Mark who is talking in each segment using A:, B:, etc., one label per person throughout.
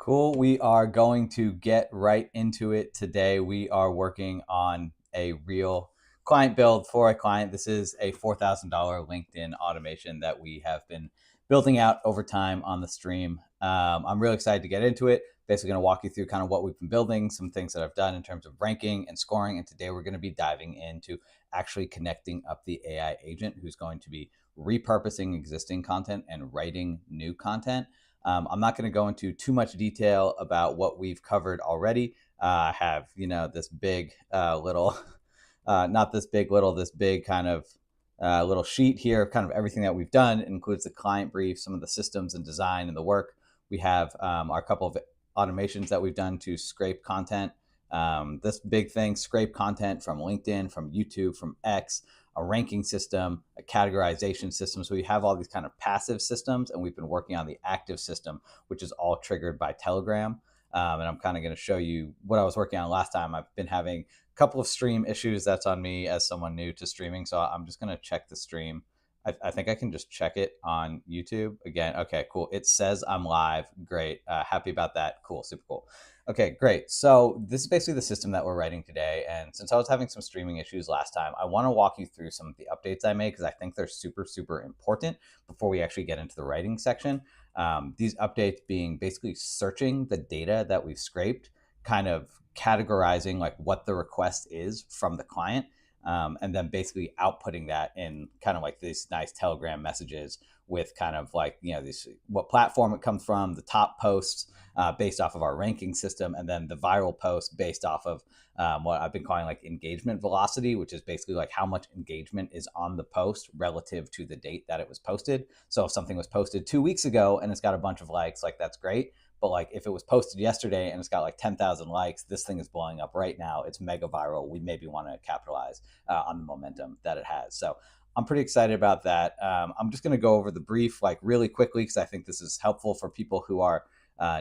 A: Cool. We are going to get right into it today. We are working on a real client build for a client. This is a $4,000 LinkedIn automation that we have been building out over time on the stream. I'm really excited to get into it. Basically, going to walk you through kind of what we've been building, some things that I've done in terms of ranking and scoring. And today we're going to be diving into actually connecting up the AI agent who's going to be repurposing existing content and writing new content. I'm not going to go into too much detail about what we've covered already. I have, this big little, not this big little, this big kind of little sheet here, kind of everything that we've done. It includes the client brief, some of the systems and design and the work. We have our couple of automations that we've done to scrape content. This big thing, scrape content from LinkedIn, from YouTube, from X, a ranking system, a categorization system. So we have all these kind of passive systems, and we've been working on the active system, which is all triggered by Telegram. And I'm kind of going to show you what I was working on last time. I've been having a couple of stream issues. That's on me as someone new to streaming. So I'm just going to check the stream. I think I can just check it on YouTube again. Okay, cool. It says I'm live. Great. Happy about that. Cool. Super cool. Okay, great. So this is basically the system that we're writing today. And since I was having some streaming issues last time, I want to walk you through some of the updates I made because I think they're super, super important before we actually get into the writing section. These updates being basically searching the data that we've scraped, kind of categorizing like what the request is from the client, and then basically outputting that in kind of like these nice Telegram messages with kind of like, these, what platform it comes from, the top posts based off of our ranking system, and then the viral post based off of what I've been calling like engagement velocity, which is basically like how much engagement is on the post relative to the date that it was posted. So if something was posted 2 weeks ago and it's got a bunch of likes, like that's great. But like if it was posted yesterday and it's got like 10,000 likes, this thing is blowing up right now. It's mega viral. We maybe want to capitalize on the momentum that it has. So I'm pretty excited about that. I'm just going to go over the brief like really quickly because I think this is helpful for people who are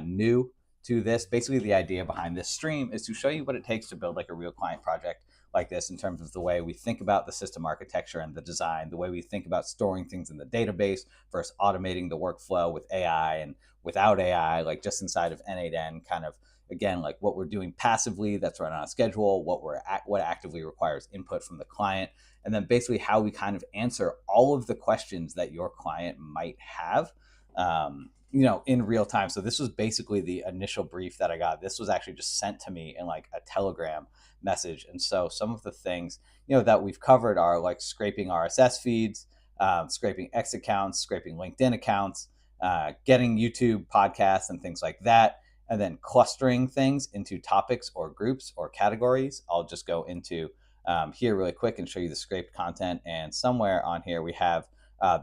A: new to this. Basically, the idea behind this stream is to show you what it takes to build like a real client project like this in terms of the way we think about the system architecture and the design, the way we think about storing things in the database versus automating the workflow with AI and without AI, like just inside of N8N, kind of again, like what we're doing passively that's run on a schedule, what actively requires input from the client, and then basically how we kind of answer all of the questions that your client might have. In real time. So this was basically the initial brief that I got. This was actually just sent to me in like a Telegram message. And so some of the things, that we've covered are like scraping RSS feeds, scraping X accounts, scraping LinkedIn accounts, getting YouTube podcasts and things like that, and then clustering things into topics or groups or categories. I'll just go into here really quick and show you the scraped content. And somewhere on here, we have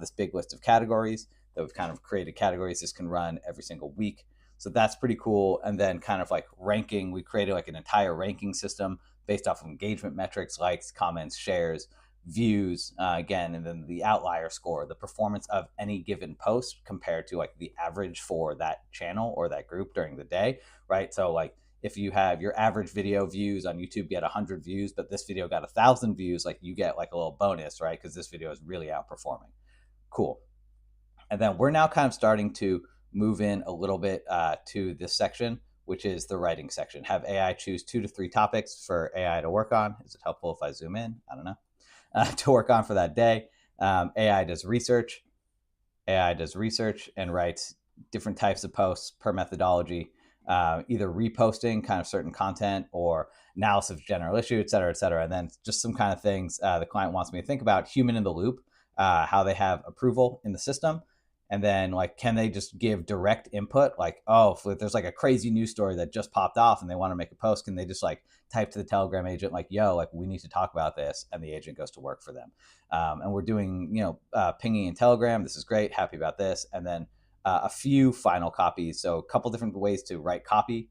A: this big list of categories that we've kind of created categories. This can run every single week. So that's pretty cool. And then kind of like ranking, we created like an entire ranking system based off of engagement metrics, likes, comments, shares, views, again, and then the outlier score, the performance of any given post compared to like the average for that channel or that group during the day, right? So like if you have your average video views on YouTube get 100 views, but this video got 1,000 views, like you get like a little bonus, right? Because this video is really outperforming. Cool. And then we're now kind of starting to move in a little bit to this section, which is the writing section. Have AI choose 2 to 3 topics for AI to work on. Is it helpful if I zoom in? I don't know. To work on for that day. AI does research. AI does research and writes different types of posts per methodology, either reposting kind of certain content or analysis of general issue, et cetera, et cetera. And then just some kind of things the client wants me to think about, human in the loop, how they have approval in the system. And then like, can they just give direct input? Like, oh, if there's like a crazy news story that just popped off and they want to make a post, can they just like type to the Telegram agent, like, yo, like we need to talk about this. And the agent goes to work for them. And we're doing, pinging in Telegram. This is great. Happy about this. And then a few final copies. So a couple different ways to write copy,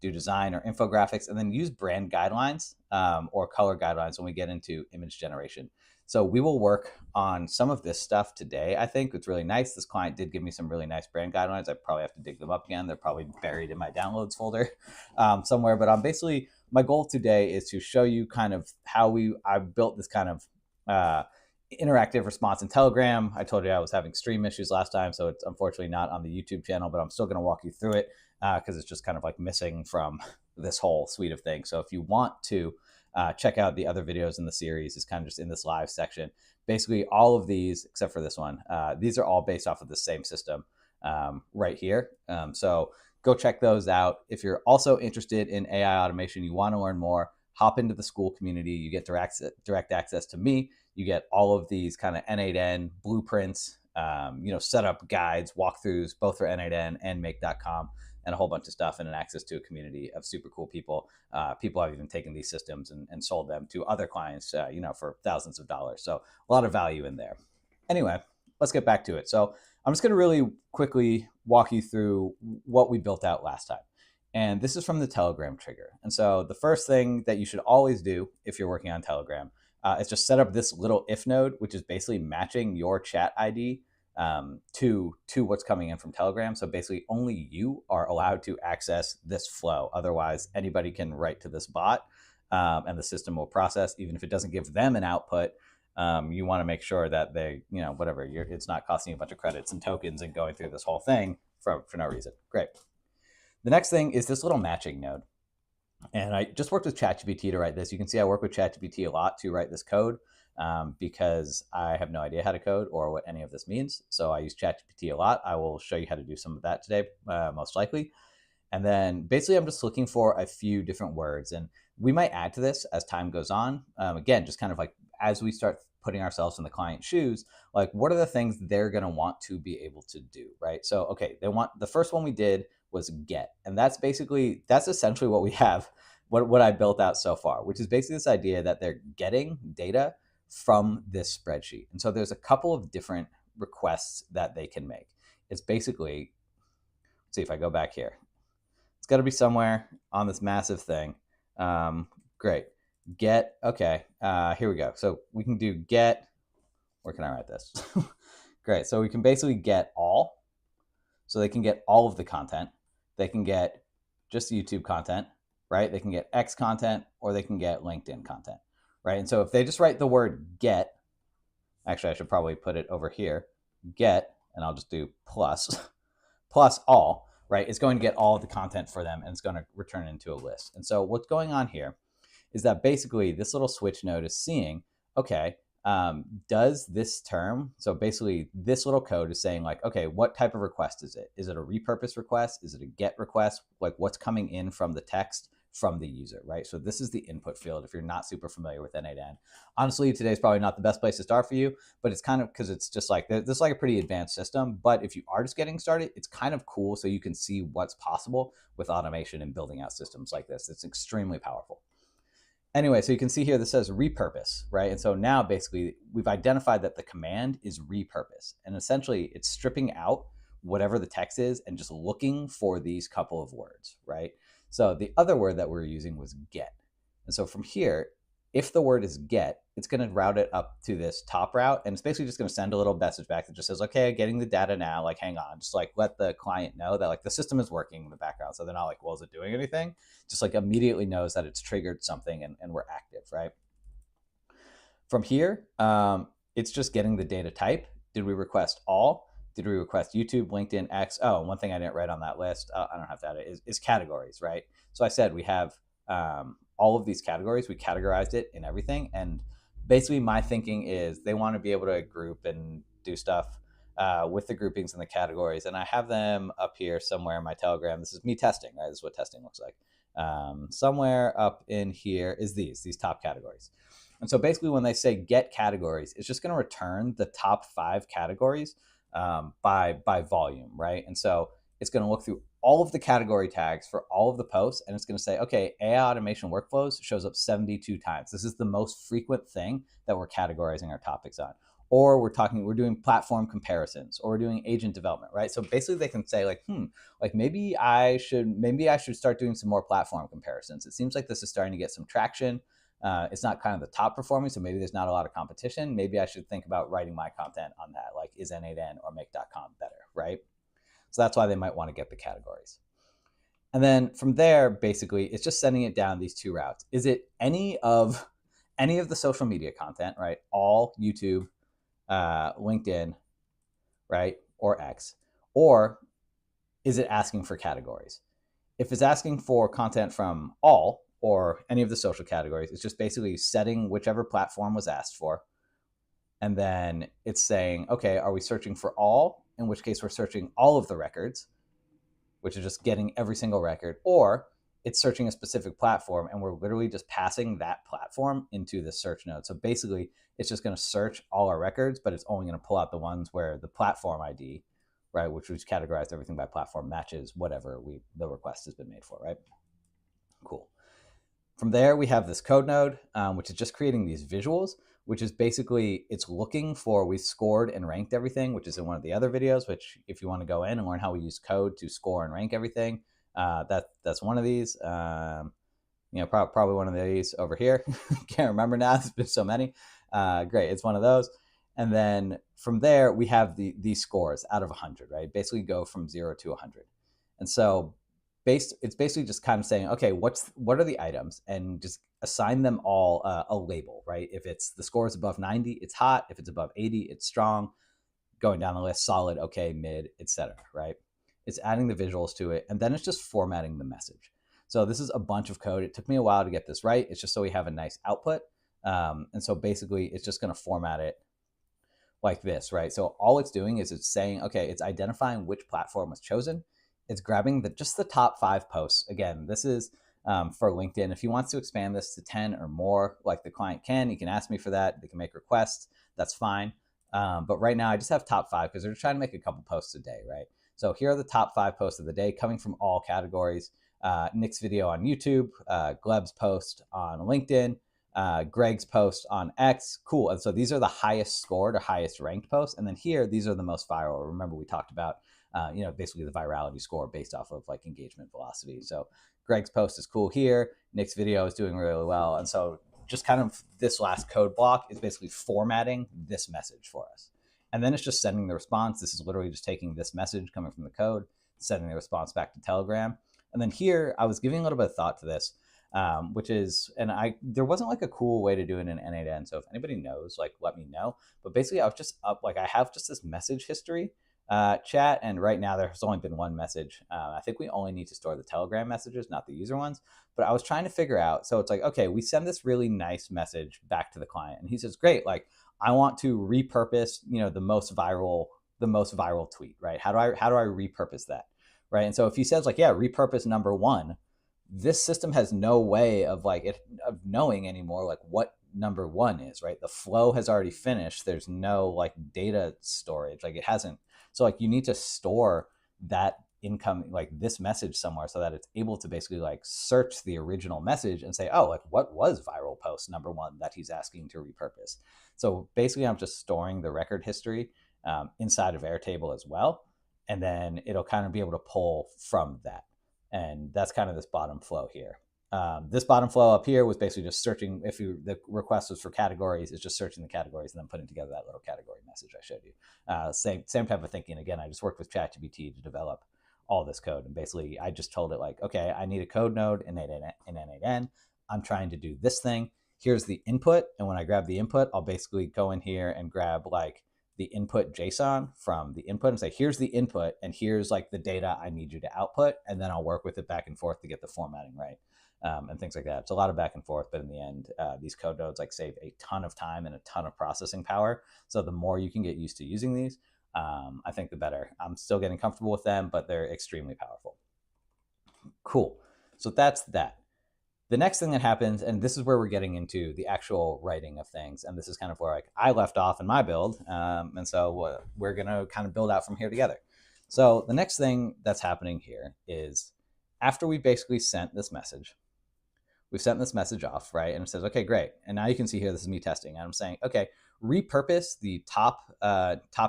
A: do design or infographics, and then use brand guidelines or color guidelines when we get into image generation. So we will work on some of this stuff today. I think it's really nice. This client did give me some really nice brand guidelines. I probably have to dig them up again. They're probably buried in my downloads folder somewhere. But I'm basically, my goal today is to show you kind of how I built this kind of interactive response in Telegram. I told you I was having stream issues last time, so it's unfortunately not on the YouTube channel, but I'm still going to walk you through it because it's just kind of like missing from this whole suite of things. So if you want to check out the other videos in the series, it's kind of just in this live section. Basically, all of these, except for this one, these are all based off of the same system right here. So go check those out. If you're also interested in AI automation, you want to learn more, hop into the school community. You get direct access to me. You get all of these kind of N8N blueprints, setup guides, walkthroughs, both for N8N and make.com, and a whole bunch of stuff, and an access to a community of super cool people. People have even taken these systems and sold them to other clients, for thousands of dollars. So a lot of value in there. Anyway, let's get back to it. So I'm just going to really quickly walk you through what we built out last time. And this is from the Telegram trigger. And so the first thing that you should always do if you're working on Telegram is just set up this little if node, which is basically matching your chat ID to what's coming in from Telegram. So basically only you are allowed to access this flow. Otherwise, anybody can write to this bot and the system will process, even if it doesn't give them an output. You want to make sure that they, it's not costing you a bunch of credits and tokens and going through this whole thing for no reason. Great. The next thing is this little matching node. And I just worked with ChatGPT to write this. You can see I work with ChatGPT a lot to write this code because I have no idea how to code or what any of this means. So I use ChatGPT a lot. I will show you how to do some of that today, most likely. And then basically I'm just looking for a few different words. And we might add to this as time goes on. Again, just kind of like as we start putting ourselves in the client's shoes, like what are the things they're going to want to be able to do, right? So, okay, the first one we did was get. And that's essentially what we have, what I built out so far, which is basically this idea that they're getting data from this spreadsheet. And so there's a couple of different requests that they can make. It's basically, let's see if I go back here. It's got to be somewhere on this massive thing. Great. Get, okay, here we go. So we can do get, where can I write this? Great, so we can basically get all. So they can get all of the content. They can get just YouTube content, right? They can get X content, or they can get LinkedIn content, right? And so if they just write the word get, actually I should probably put it over here, get, and I'll just do plus all, right? It's going to get all of the content for them, and it's going to return into a list. And so what's going on here is that basically this little switch node is seeing, okay, does this term, so basically this little code is saying like, okay, what type of request is it? Is it a repurpose request? Is it a get request? Like what's coming in from the text from the user, right? So this is the input field if you're not super familiar with N8N. Honestly, today's probably not the best place to start for you, but it's kind of because it's just like, this is like a pretty advanced system, but if you are just getting started, it's kind of cool so you can see what's possible with automation and building out systems like this. It's extremely powerful. Anyway, so you can see here this says repurpose, right? And so now basically we've identified that the command is repurpose. And essentially it's stripping out whatever the text is and just looking for these couple of words, right? So the other word that we're using was get. And so from here, if the word is get, it's going to route it up to this top route. And it's basically just going to send a little message back that just says, okay, getting the data now, like, hang on, just like let the client know that like the system is working in the background. So they're not like, well, is it doing anything? Just like immediately knows that it's triggered something and we're active, right? From here, it's just getting the data type. Did we request all? Did we request YouTube, LinkedIn, X? Oh, one thing I didn't write on that list, I don't have to add it, is categories, right? So I said we have all of these categories. We categorized it in everything. And basically my thinking is they want to be able to group and do stuff with the groupings and the categories. And I have them up here somewhere in my Telegram. This is me testing, right? This is what testing looks like. Somewhere up in here is these top categories. And so basically when they say get categories, it's just going to return the top 5 categories by volume, right? And so it's going to look through all of the category tags for all of the posts, and it's going to say, okay, AI automation workflows shows up 72 times. This is the most frequent thing that we're categorizing our topics on. Or we're doing platform comparisons, or we're doing agent development, right? So basically they can say like, like maybe I should start doing some more platform comparisons. It seems like this is starting to get some traction. It's not kind of the top performing, so maybe there's not a lot of competition. Maybe I should think about writing my content on that, like is N8N or make.com better, right? So that's why they might want to get the categories. And then from there, basically, it's just sending it down these 2 routes. Is it any of the social media content, right? All YouTube, LinkedIn, right, or X, or is it asking for categories? If it's asking for content from all or any of the social categories, it's just basically setting whichever platform was asked for. And then it's saying, okay, are we searching for all? In which case we're searching all of the records, which is just getting every single record, or it's searching a specific platform and we're literally just passing that platform into the search node. So basically, it's just going to search all our records, but it's only going to pull out the ones where the platform ID, right, which we've categorized everything by platform, matches whatever the request has been made for, right? Cool. From there, we have this code node, which is just creating these visuals, which is basically, it's looking for, we scored and ranked everything, which is in one of the other videos, which if you want to go in and learn how we use code to score and rank everything, that's one of these. Probably one of these over here. Can't remember now. There's been so many. Great. It's one of those. And then from there, we have these scores out of 100, right? Basically go from 0 to 100. And so it's basically just kind of saying, okay, what are the items, and just assign them all a label, right? If it's the score is above 90, it's hot. If it's above 80, it's strong. Going down the list, solid, okay, mid, etc. Right? It's adding the visuals to it, and then it's just formatting the message. So this is a bunch of code. It took me a while to get this right. It's just so we have a nice output. And so basically, it's just going to format it like this, right? So all it's doing is it's saying, okay, it's identifying which platform was chosen. It's grabbing just the top 5 posts. Again, this is for LinkedIn. If he wants to expand this to 10 or more, like the client can, he can ask me for that. They can make requests. That's fine. But right now I just have top 5 because they're trying to make a couple posts a day, right? So here are the top 5 posts of the day coming from all categories. Nick's video on YouTube, Gleb's post on LinkedIn, Greg's post on X. Cool. And so these are the highest scored or highest ranked posts. And then here, these are the most viral. Remember, we talked about, basically the virality score based off of like engagement velocity. So Greg's post is cool here. Nick's video is doing really well. And so just kind of this last code block is basically formatting this message for us. And then it's just sending the response. This is literally just taking this message coming from the code, sending the response back to Telegram. And then here, I was giving a little bit of thought to this, which is, and there wasn't like a cool way to do it in N8N. So if anybody knows, like, let me know. But basically, I was just up, like, I have just this message history chat, and right now there's only been one message. I think we only need to store the Telegram messages, not the user ones. But I was trying to figure out, so it's like, okay, we send this really nice message back to the client, and he says, great, like, I want to repurpose, the most viral tweet, right? How do I repurpose that, right? And so if he says like, yeah, repurpose number 1, this system has no way of knowing anymore like what number 1 is, right? The flow has already finished. There's no like data storage, like it hasn't. So like you need to store that income, like this message somewhere, so that it's able to basically like search the original message and say, oh, like what was viral post number 1 that he's asking to repurpose. So basically I'm just storing the record history inside of Airtable as well. And then it'll kind of be able to pull from that. And that's kind of this bottom flow here. This bottom flow up here was basically just searching. If the request was for categories, it's just searching the categories and then putting together that little category message I showed you. Same type of thinking. Again, I just worked with ChatGPT to develop all this code. And basically, I just told it like, okay, I need a code node in N8N. I'm trying to do this thing. Here's the input. And when I grab the input, I'll basically go in here and grab like the input JSON from the input and say, here's the input and here's like the data I need you to output. And then I'll work with it back and forth to get the formatting right. And things like that. It's a lot of back and forth, but in the end, these code nodes like save a ton of time and a ton of processing power. So the more you can get used to using these, I think the better. I'm still getting comfortable with them, but they're extremely powerful. Cool. So that's that. The next thing that happens, and this is where we're getting into the actual writing of things, and this is kind of where like I left off in my build, and so we're going to kind of build out from here together. So the next thing that's happening here is after we basically sent this message, we've sent this message off, right? And it says, okay, great. And now you can see here, this is me testing. And I'm saying, okay, repurpose the top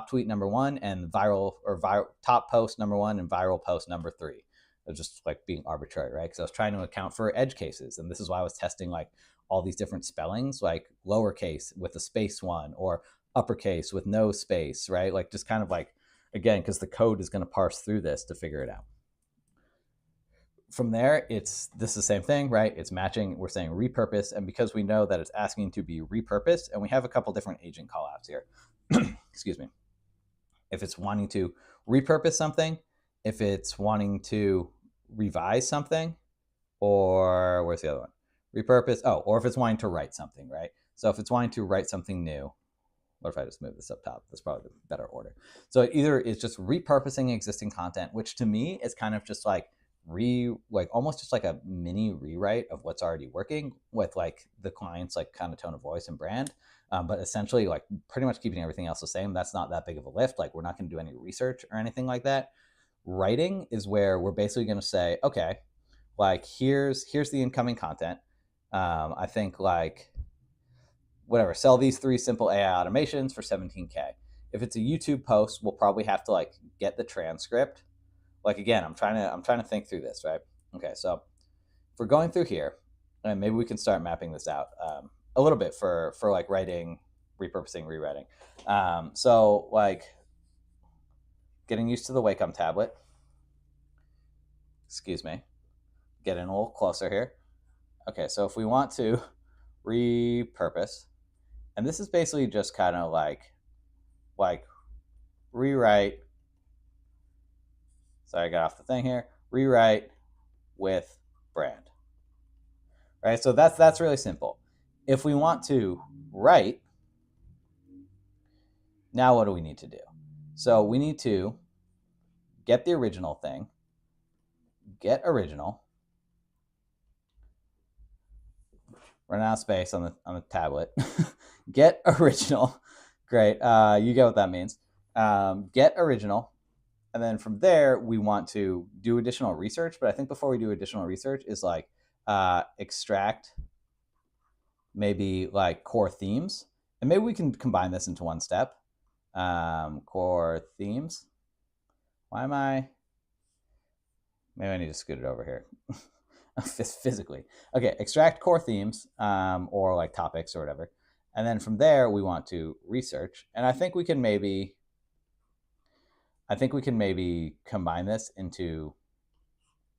A: tweet number 1 and top post number 1 and viral post number 3. It's just like being arbitrary, right? Because I was trying to account for edge cases. And this is why I was testing like all these different spellings, like lowercase with a space 1 or uppercase with no space, right? Like just kind of like, again, because the code is going to parse through this to figure it out. From there, this is the same thing, right? It's matching. We're saying repurpose. And because we know that it's asking to be repurposed, and we have a couple different agent callouts here. excuse me, if it's wanting to repurpose something, if it's wanting to revise something, or where's the other one? Repurpose. Oh, or if it's wanting to write something, right? So if it's wanting to write something new, what if I just move this up top? That's probably the better order. So either it's just repurposing existing content, which to me is kind of just like almost just like a mini rewrite of what's already working with like the client's like kind of tone of voice and brand. But essentially like pretty much keeping everything else the same. That's not that big of a lift. Like we're not going to do any research or anything like that. Writing is where we're basically going to say, okay, like here's the incoming content. I think like whatever, sell these 3 simple AI automations for 17K. If it's a YouTube post, we'll probably have to like get the transcript. Like again, I'm trying to think through this, right? Okay, so if we're going through here, and maybe we can start mapping this out a little bit for like writing, repurposing, rewriting. So like getting used to the Wacom tablet. Excuse me. Getting a little closer here. Okay, so if we want to repurpose, and this is basically just kind of like rewrite. Sorry, I got off the thing here. Rewrite with brand. Right? So that's really simple. If we want to write, now what do we need to do? So we need to get the original thing, get original, run out of space on the tablet, get original. Great. You get what that means. Get original. And then from there, we want to do additional research. But I think before we do additional research is like extract maybe like core themes. And maybe we can combine this into one step. Core themes. Why am I? Maybe I need to scoot it over here. Physically. Okay, extract core themes or like topics or whatever. And then from there, we want to research. And I think we can maybe combine this into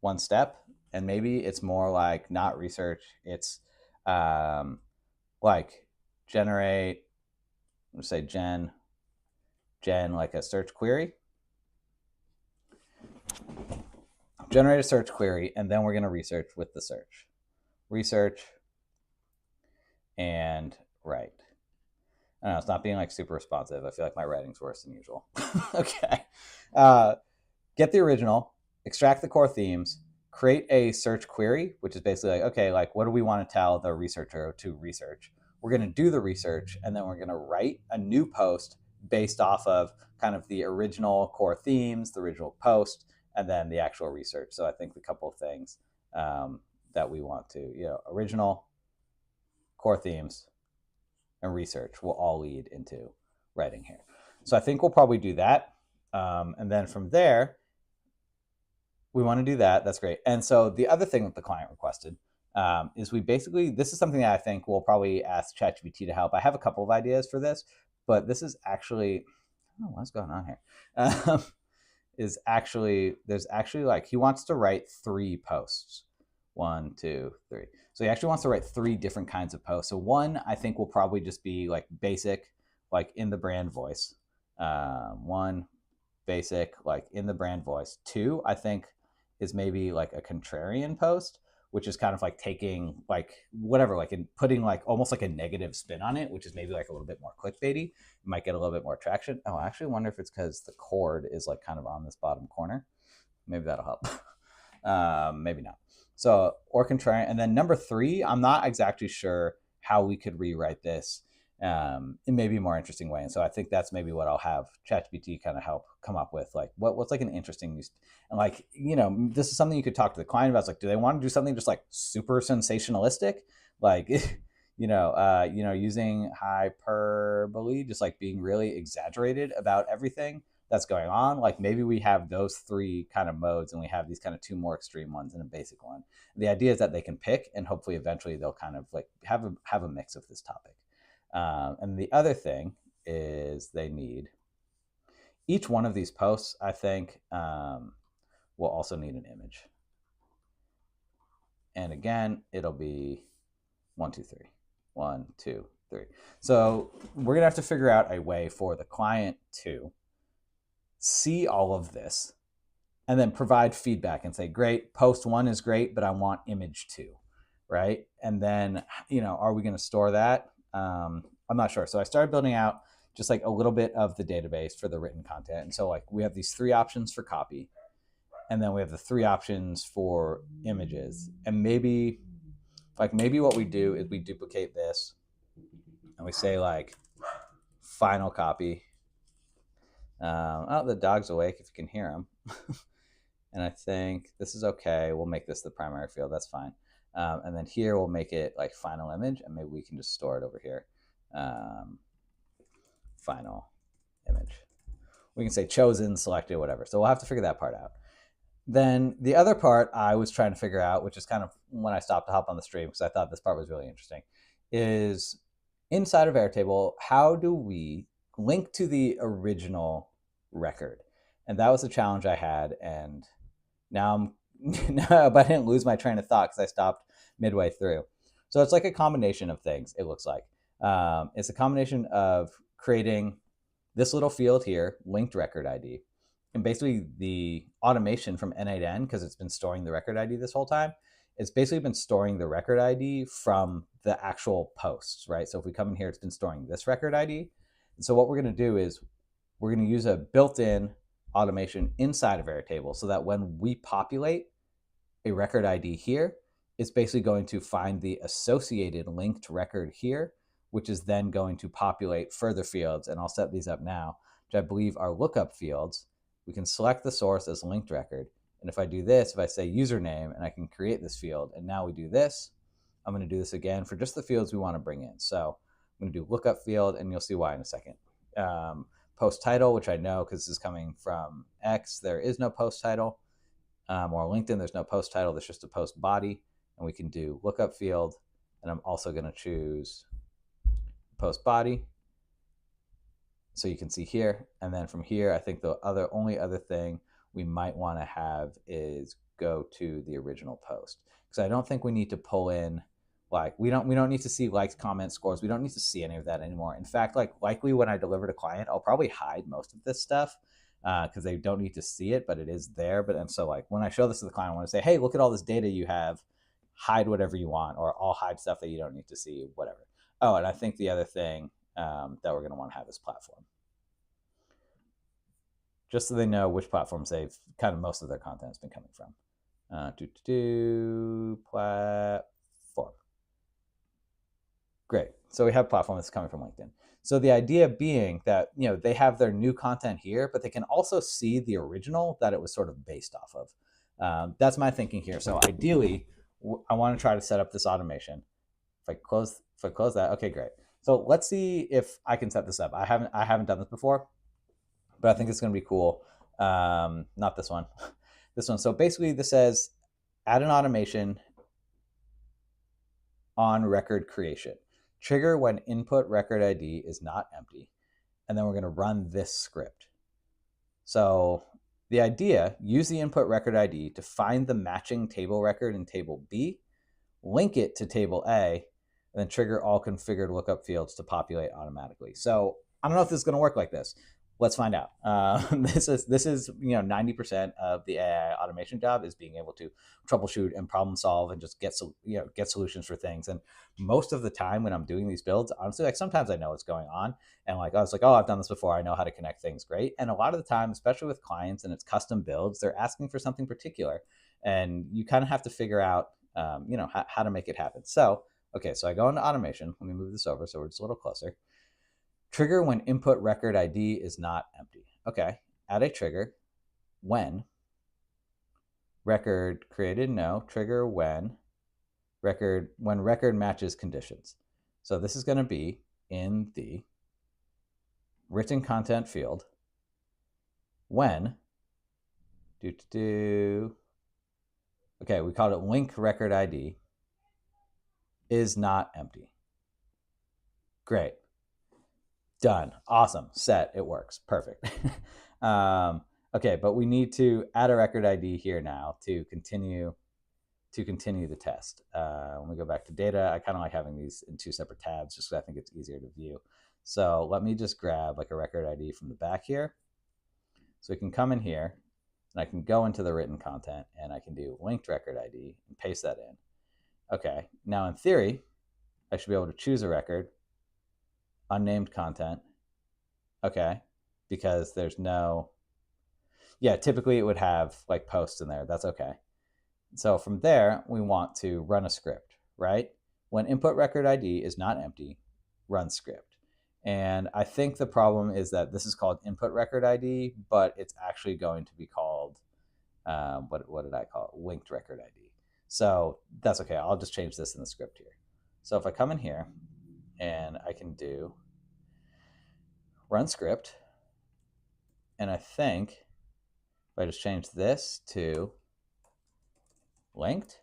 A: one step. And maybe it's more like not research. It's like generate, let's say gen like a search query. Generate a search query, and then we're going to research with the search. Research and write. I don't know, it's not being like super responsive. I feel like my writing's worse than usual. Okay. Get the original, extract the core themes, create a search query, which is basically like, okay, like what do we want to tell the researcher to research? We're going to do the research, and then we're going to write a new post based off of kind of the original core themes, the original post, and then the actual research. So I think the couple of things that we want to, original, core themes, and research will all lead into writing here. So I think we'll probably do that. And then from there, we want to do that. That's great. And so the other thing that the client requested is this is something that I think we'll probably ask ChatGPT to help. I have a couple of ideas for this, but this is actually, I don't know what's going on here. There's actually like, he wants to write 3 posts. 1, 2, 3. So he actually wants to write 3 different kinds of posts. So one, I think will probably just be like basic, like in the brand voice. 1, basic, like in the brand voice. 2, I think is maybe like a contrarian post, which is kind of like taking like whatever, like and putting like almost like a negative spin on it, which is maybe like a little bit more clickbaity. It might get a little bit more traction. Oh, I actually wonder if it's because the cord is like kind of on this bottom corner. Maybe that'll help. Maybe not. So, or contrarian. And then number 3, I'm not exactly sure how we could rewrite this in maybe a more interesting way. And so I think that's maybe what I'll have ChatGPT kind of help come up with, like what's like an interesting use. And like, this is something you could talk to the client about. It's like, do they want to do something just like super sensationalistic? Like, using hyperbole, just like being really exaggerated about everything that's going on. Like maybe we have those 3 kind of modes, and we have these kind of 2 more extreme ones and a basic one. The idea is that they can pick, and hopefully eventually they'll kind of like have a mix of this topic. And the other thing is they need each one of these posts, I think, will also need an image. And again, it'll be 1, 2, 3. 1, 2, 3. So we're going to have to figure out a way for the client to see all of this and then provide feedback and say, great, post 1 is great, but I want image 2, right? And then, are we going to store that? I'm not sure. So I started building out just like a little bit of the database for the written content. And so like we have these 3 options for copy, and then we have the 3 options for images. And maybe what we do is we duplicate this and we say like final copy. The dog's awake if you can hear him. And I think this is okay. We'll make this the primary field. That's fine. And then here we'll make it like final image, and maybe we can just store it over here. Final image. We can say chosen, selected, whatever. So we'll have to figure that part out. Then the other part I was trying to figure out, which is kind of when I stopped to hop on the stream because I thought this part was really interesting, is inside of Airtable, how do we link to the original record? And that was a challenge I had, and now but I didn't lose my train of thought because I stopped midway through. So it's like a combination of things, it looks like. It's a combination of creating this little field here, linked record ID, and basically the automation from N8 to N, because it's been storing the record ID this whole time, it's basically been storing the record ID from the actual posts, right? So if we come in here, it's been storing this record ID. And so what we're going to do is we're going to use a built-in automation inside of Airtable so that when we populate a record ID here, it's basically going to find the associated linked record here, which is then going to populate further fields. And I'll set these up now, which I believe are lookup fields. We can select the source as linked record. And if I do this, if I say username, and I can create this field, and now we do this, I'm going to do this again for just the fields we want to bring in. So I'm going to do lookup field, and you'll see why in a second. Post title, which I know because this is coming from X, there is no post title. Or LinkedIn, there's no post title, there's just a post body. And we can do lookup field, and I'm also going to choose post body. So you can see here, and then from here, I think the only other thing we might want to have is go to the original post, because I don't think we need to pull in like we don't need to see likes, comments, scores. We don't need to see any of that anymore. In fact, likely when I deliver to client, I'll probably hide most of this stuff because they don't need to see it, but it is there. And so like when I show this to the client, I want to say, hey, look at all this data you have. Hide whatever you want, or I'll hide stuff that you don't need to see, whatever. Oh, and I think the other thing that we're going to want to have is platform, just so they know which platforms they've kind of most of their content has been coming from. Platform. Great. So we have platform that's coming from LinkedIn. So the idea being that they have their new content here, but they can also see the original that it was sort of based off of. That's my thinking here. So ideally, I want to try to set up this automation. If I close that, okay, great. So let's see if I can set this up. I haven't done this before, but I think it's going to be cool. Not this one, this one. So basically this says add an automation on record creation. Trigger when input record ID is not empty. And then we're going to run this script. So the idea, use the input record ID to find the matching table record in table B, link it to table A, and then trigger all configured lookup fields to populate automatically. So I don't know if this is going to work like this. Let's find out. This is 90% of the AI automation job is being able to troubleshoot and problem solve and just get solutions for things. And most of the time when I'm doing these builds, honestly, like sometimes I know what's going on, and like I was like, oh, I've done this before, I know how to connect things, great. And a lot of the time, especially with clients and it's custom builds, they're asking for something particular, and you kind of have to figure out how to make it happen. So okay, so I go into automation. Let me move this over so we're just a little closer. Trigger when input record ID is not empty. Okay, add a trigger when record created, no. Trigger when record matches conditions. So this is going to be in the written content field when okay, we called it link record ID is not empty. Great. Done. Awesome. Set. It works. Perfect. Okay, but we need to add a record ID here now to continue to continue the test. When we go back to data, I kind of like having these in two separate tabs just because I think it's easier to view. So let me just grab like a record ID from the back here. So we can come in here and I can go into the written content and I can do linked record ID and paste that in. Okay, now in theory, I should be able to choose a record, unnamed content. Okay, because there's no, yeah, typically it would have like posts in there. That's okay. So from there, we want to run a script, right? When input record ID is not empty, run script. And I think the problem is that this is called input record ID, but it's actually going to be called, what did I call it? Linked record ID. So that's okay. I'll just change this in the script here. So if I come in here and I can do run script, and I think if I just change this to linked,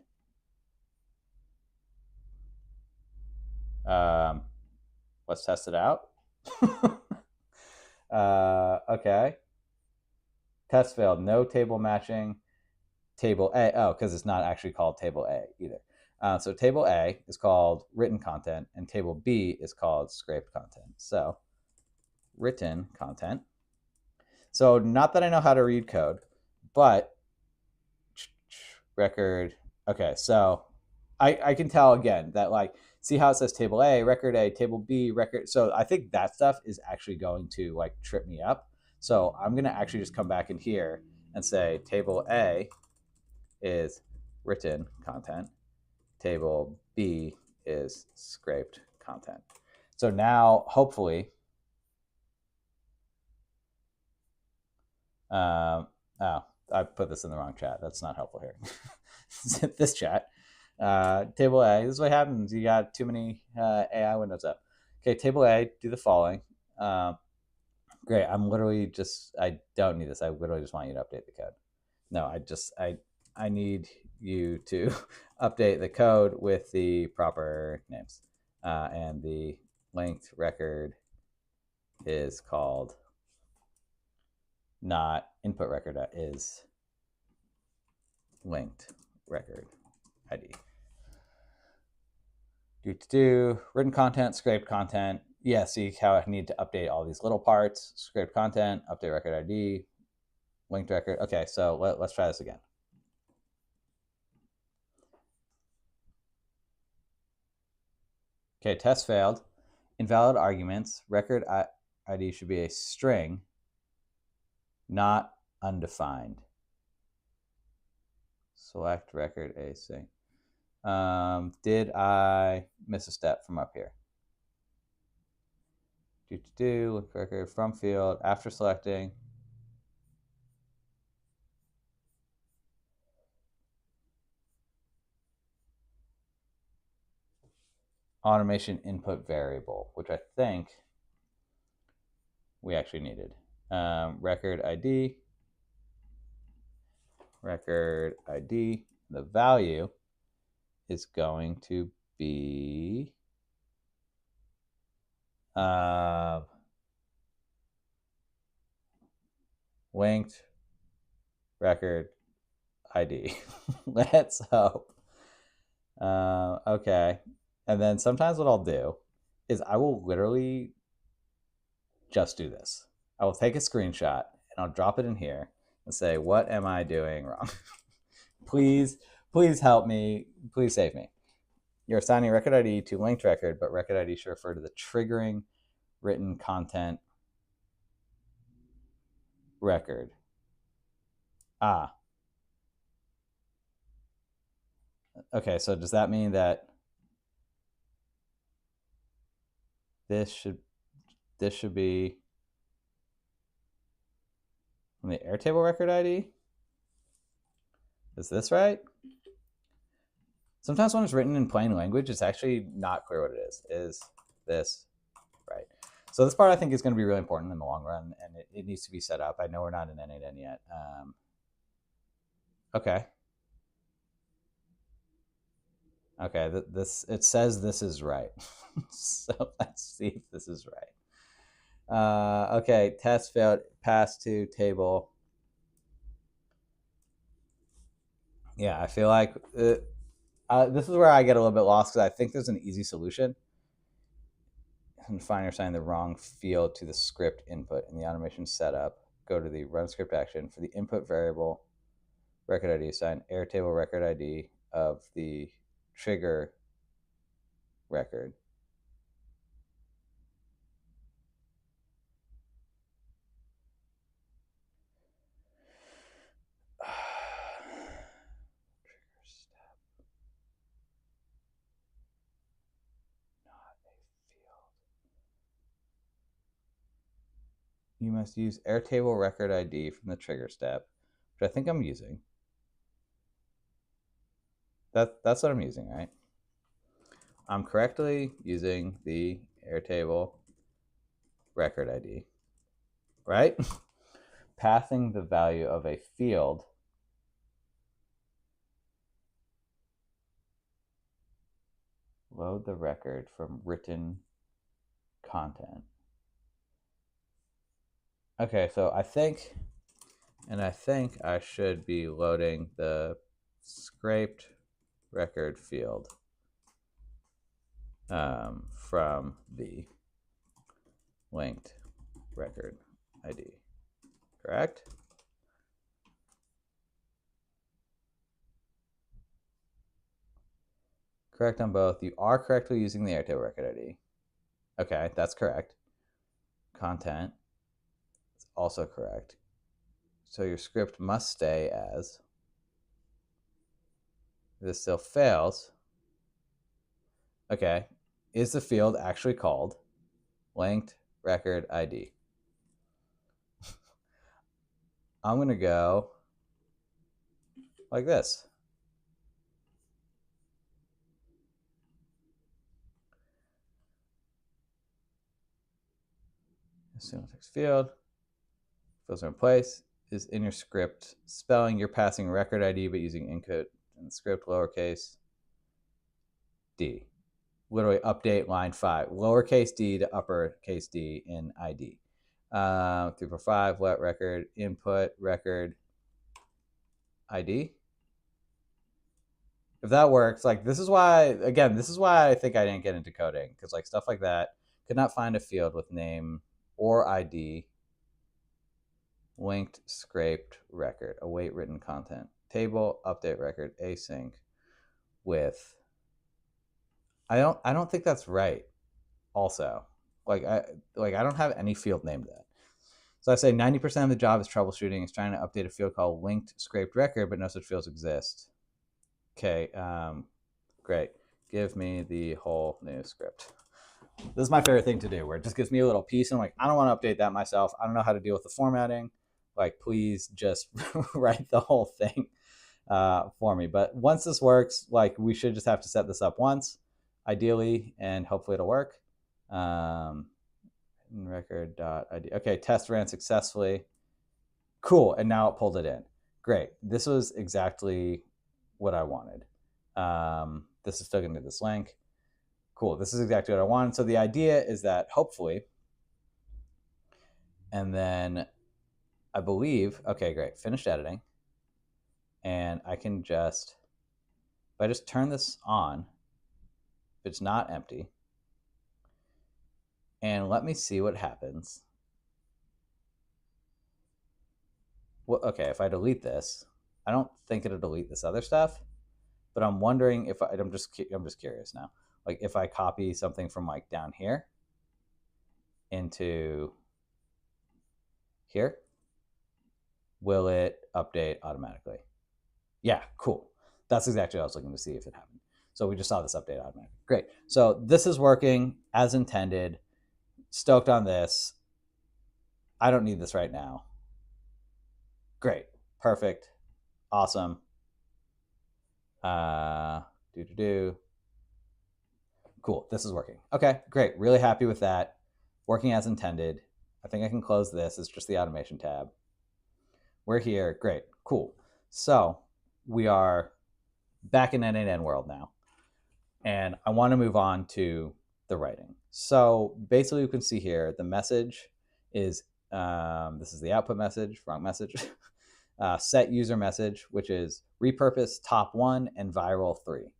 A: let's test it out. Okay. Test failed. No table matching. Table A. Oh, because it's not actually called table A either. So table A is called written content, and table B is called scraped content. So written content. So not that I know how to read code, but record. Okay, so I can tell again that like, see how it says table A, table B, record. So I think that stuff is actually going to like trip me up. So I'm going to actually just come back in here and say table A is written content. Table B is scraped content. So now hopefully, oh, I put this in the wrong chat. That's not helpful here. This chat. Table A, this is what happens. You got too many AI windows up. Okay, table A, do the following. Great, I don't need this. I literally just want you to update the code. No, I need you to update the code with the proper names. And the linked record is called not input record, is linked record ID. Written content, scraped content. Yeah, see how I need to update all these little parts. Scraped content, update record ID, linked record. Okay, so let's try this again. Okay, test failed. Invalid arguments. Record ID should be a string, not undefined. Select record async. Did I miss a step from up here? Look record from field after selecting. Automation input variable, which I think we actually needed. Record ID. The value is going to be linked record ID. Let's hope. Okay. And then sometimes what I'll do is I will literally just do this. I will take a screenshot and I'll drop it in here and say, what am I doing wrong? Please help me. Please save me. You're assigning record ID to linked record, but record ID should refer to the triggering written content record. Okay, so does that mean that this should be from the Airtable record ID? Is this right? Sometimes when it's written in plain language, it's actually not clear what it is. Is this right? So this part I think is going to be really important in the long run, and it needs to be set up. I know we're not in N8N yet. Okay. Okay, it says this is right. So let's see if this is right. Okay, test failed, pass to table. Yeah, I feel like This is where I get a little bit lost because I think there's an easy solution. And find or assign the wrong field to the script input in the automation setup. Go to the run script action for the input variable record ID. Assign Airtable record ID of the trigger record. You must use Airtable record ID from the trigger step, which I think I'm using. That's what I'm using, right? I'm correctly using the Airtable record ID, right? Passing the value of a field load the record from written content. Okay, so I think I should be loading the scraped record field from the linked record ID, correct? Correct on both. You are correctly using the Airtable record ID. Okay, that's correct. Content is also correct. So your script must stay as. If this still fails. Okay, is the field actually called linked record ID? I'm going to go like this. Assume text field. Fields are in place. Is in your script spelling you're passing record ID but using encode in the script lowercase d. Literally update line 5. Lowercase d to uppercase d in ID. 345 let record input record ID. If that works, like this is why I think I didn't get into coding, because like stuff like that, could not find a field with name or ID. Linked scraped record, await written content, table update record, async with. I don't think that's right. Also, I don't have any field named that. So I say 90% of the job is troubleshooting. Is trying to update a field called linked scraped record, but no such fields exist. Okay, great. Give me the whole new script. This is my favorite thing to do, where it just gives me a little piece, and I'm like, I don't want to update that myself. I don't know how to deal with the formatting. Like, please just write the whole thing for me. But once this works, like, we should just have to set this up once, ideally, and hopefully it'll work. Record.id. Okay, test ran successfully. Cool, and now it pulled it in. Great. This was exactly what I wanted. This is still going to this link. Cool. This is exactly what I wanted. So the idea is that hopefully, and then I believe, okay, great. Finished editing. And I can just, if I just turn this on, if it's not empty, and let me see what happens. Well, okay, if I delete this, I don't think it'll delete this other stuff, but I'm wondering if I'm just curious now. Like if I copy something from like down here into here, will it update automatically? Yeah, cool. That's exactly what I was looking to see if it happened. So we just saw this update automatically. Great. So this is working as intended. Stoked on this. I don't need this right now. Great. Perfect. Awesome. Cool. This is working. Okay, great. Really happy with that. Working as intended. I think I can close this. It's just the automation tab. We're here. Great. Cool. So we are back in end-to-end world now. And I want to move on to the writing. So basically you can see here, the message is, this is the output message, wrong message. Set user message, which is repurpose top 1 and viral 3.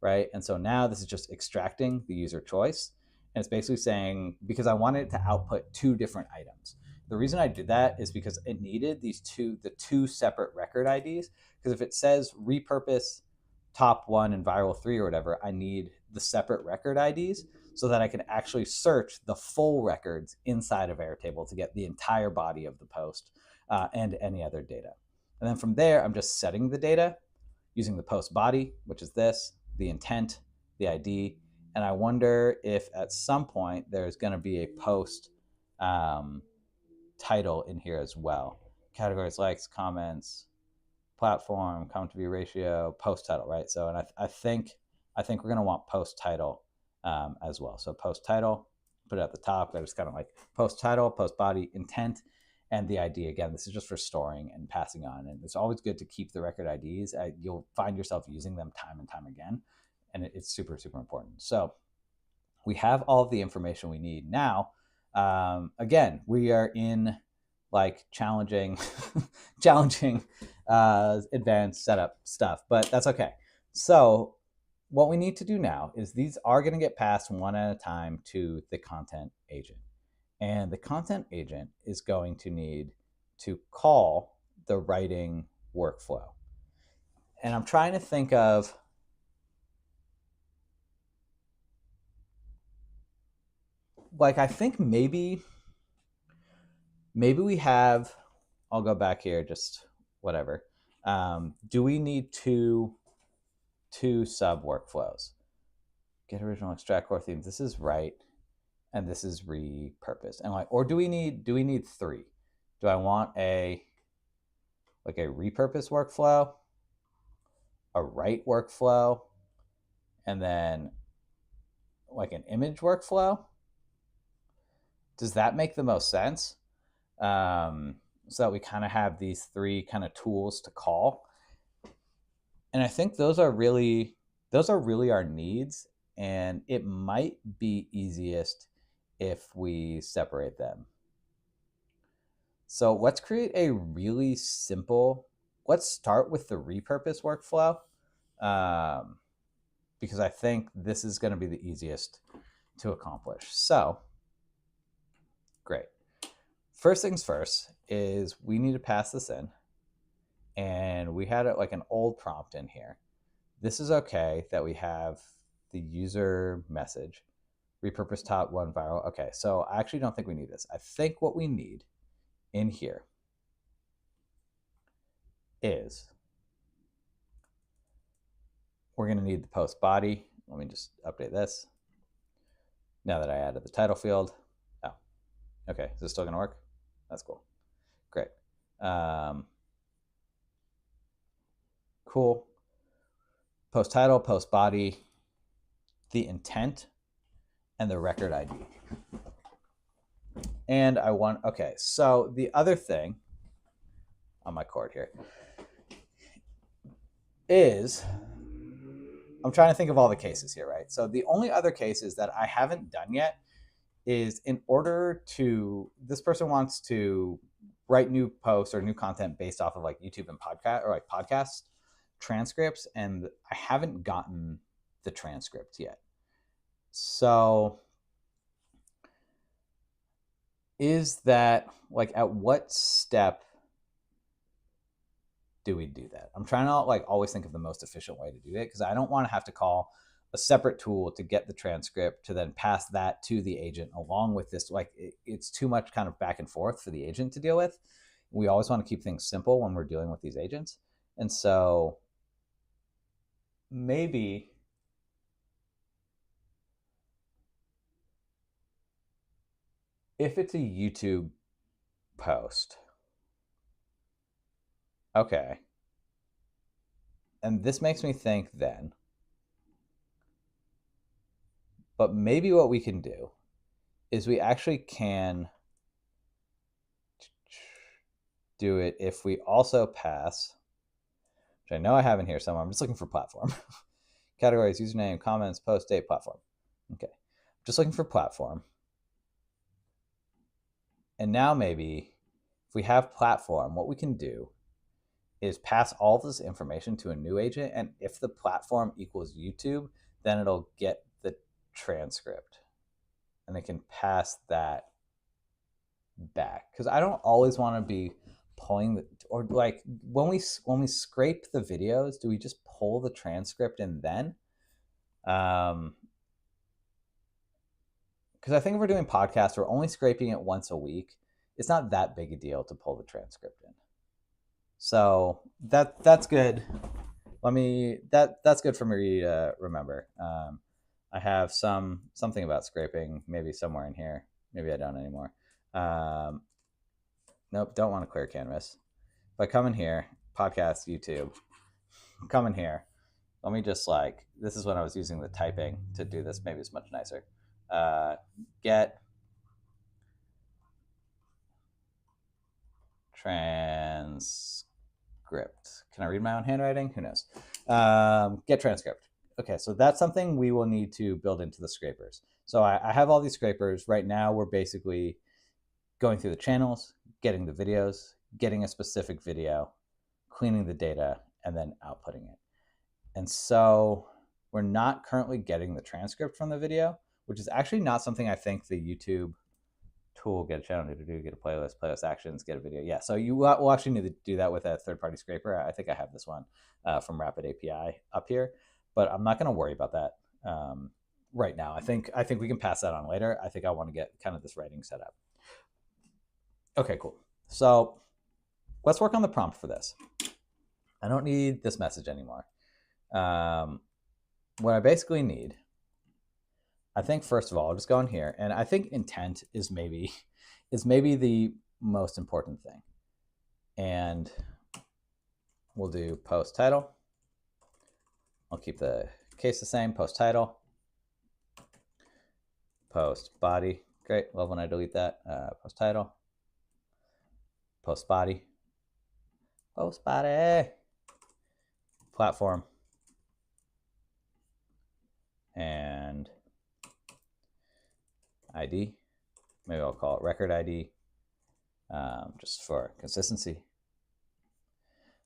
A: right? And so now this is just extracting the user choice. And it's basically saying, because I wanted it to output two different items. The reason I did that is because it needed the two separate record IDs. Because if it says repurpose top one and viral three or whatever, I need the separate record IDs so that I can actually search the full records inside of Airtable to get the entire body of the post and any other data. And then from there, I'm just setting the data using the post body, which is this, the intent, the ID. And I wonder if at some point there's going to be a post title in here as well. Categories, likes, comments, platform, comment to view ratio, post title, right? So, and I think we're going to want post title as well. So post title, put it at the top. That is kind of like post title, post body, intent, and the ID. Again, this is just for storing and passing on. And it's always good to keep the record IDs. You'll find yourself using them time and time again. And it's super, super important. So we have all of the information we need. Now, again, we are in like challenging advanced setup stuff, but that's okay. So what we need to do now is these are going to get passed one at a time to the content agent. And the content agent is going to need to call the writing workflow. And I'm trying to think of like, I think maybe we have, I'll go back here, just whatever. Do we need two sub workflows? Get original, extract core themes. This is write, and this is repurposed. And like, or do we need three? Do I want a repurpose workflow, a write workflow, and then like an image workflow? Does that make the most sense? So that we kind of have these three kind of tools to call. And I think those are really our needs. And it might be easiest if we separate them. So let's create a really simple, let's start with the repurpose workflow. Because I think this is going to be the easiest to accomplish. So great. First things first is we need to pass this in. And we had like an old prompt in here. This is okay that we have the user message, repurpose top one viral. Okay, so I actually don't think we need this. I think what we need in here is we're going to need the post body. Let me just update this. Now that I added the title field. Oh, okay. Is this still going to work? That's cool. Great. Cool. Post title, post body, the intent, and the record ID. And I want, okay, so the other thing on my cord here is, I'm trying to think of all the cases here, right? So the only other cases that I haven't done yet is in order to, this person wants to write new posts or new content based off of like YouTube and podcast or like podcast transcripts, and I haven't gotten the transcript yet. So is that like, at what step do we do that? I'm trying to like always think of the most efficient way to do it, because I don't want to have to call a separate tool to get the transcript to then pass that to the agent along with this. Like it's too much kind of back and forth for the agent to deal with. We always want to keep things simple when we're dealing with these agents. And so maybe if it's a YouTube post, okay. And this makes me think then, but maybe what we can do is we actually can do it if we also pass, which I know I have in here somewhere. I'm just looking for platform. Categories, username, comments, post, date, platform. Okay. Just looking for platform. And now maybe if we have platform, what we can do is pass all this information to a new agent, and if the platform equals YouTube, then it'll get the transcript and it can pass that back, because I don't always want to be pulling the, or like when we scrape the videos, do we just pull the transcript and then because I think if we're doing podcasts, we're only scraping it once a week. It's not that big a deal to pull the transcript in. So that's good. That's good for me to remember. I have something about scraping maybe somewhere in here. Maybe I don't anymore. Nope, don't want to clear canvas. If I come in here, podcast, YouTube, come in here. Let me just like, this is when I was using the typing to do this. Maybe it's much nicer. Get transcript. Can I read my own handwriting? Who knows? Get transcript. Okay, so that's something we will need to build into the scrapers. So I have all these scrapers. Right now, we're basically going through the channels, getting the videos, getting a specific video, cleaning the data, and then outputting it. And so we're not currently getting the transcript from the video, which is actually not something I think the YouTube tool, get a channel, get a playlist actions, get a video. Yeah, so you will actually need to do that with a third-party scraper. I think I have this one from Rapid API up here, but I'm not going to worry about that right now. I think we can pass that on later. I think I want to get kind of this writing set up. Okay, cool. So let's work on the prompt for this. I don't need this message anymore. What I basically need, I think first of all, I'll just go in here, and I think intent is maybe the most important thing. And we'll do post title. I'll keep the case the same, post title, post body. Great, love when I delete that. Post title, post body, platform, and ID. Maybe I'll call it record ID, just for consistency.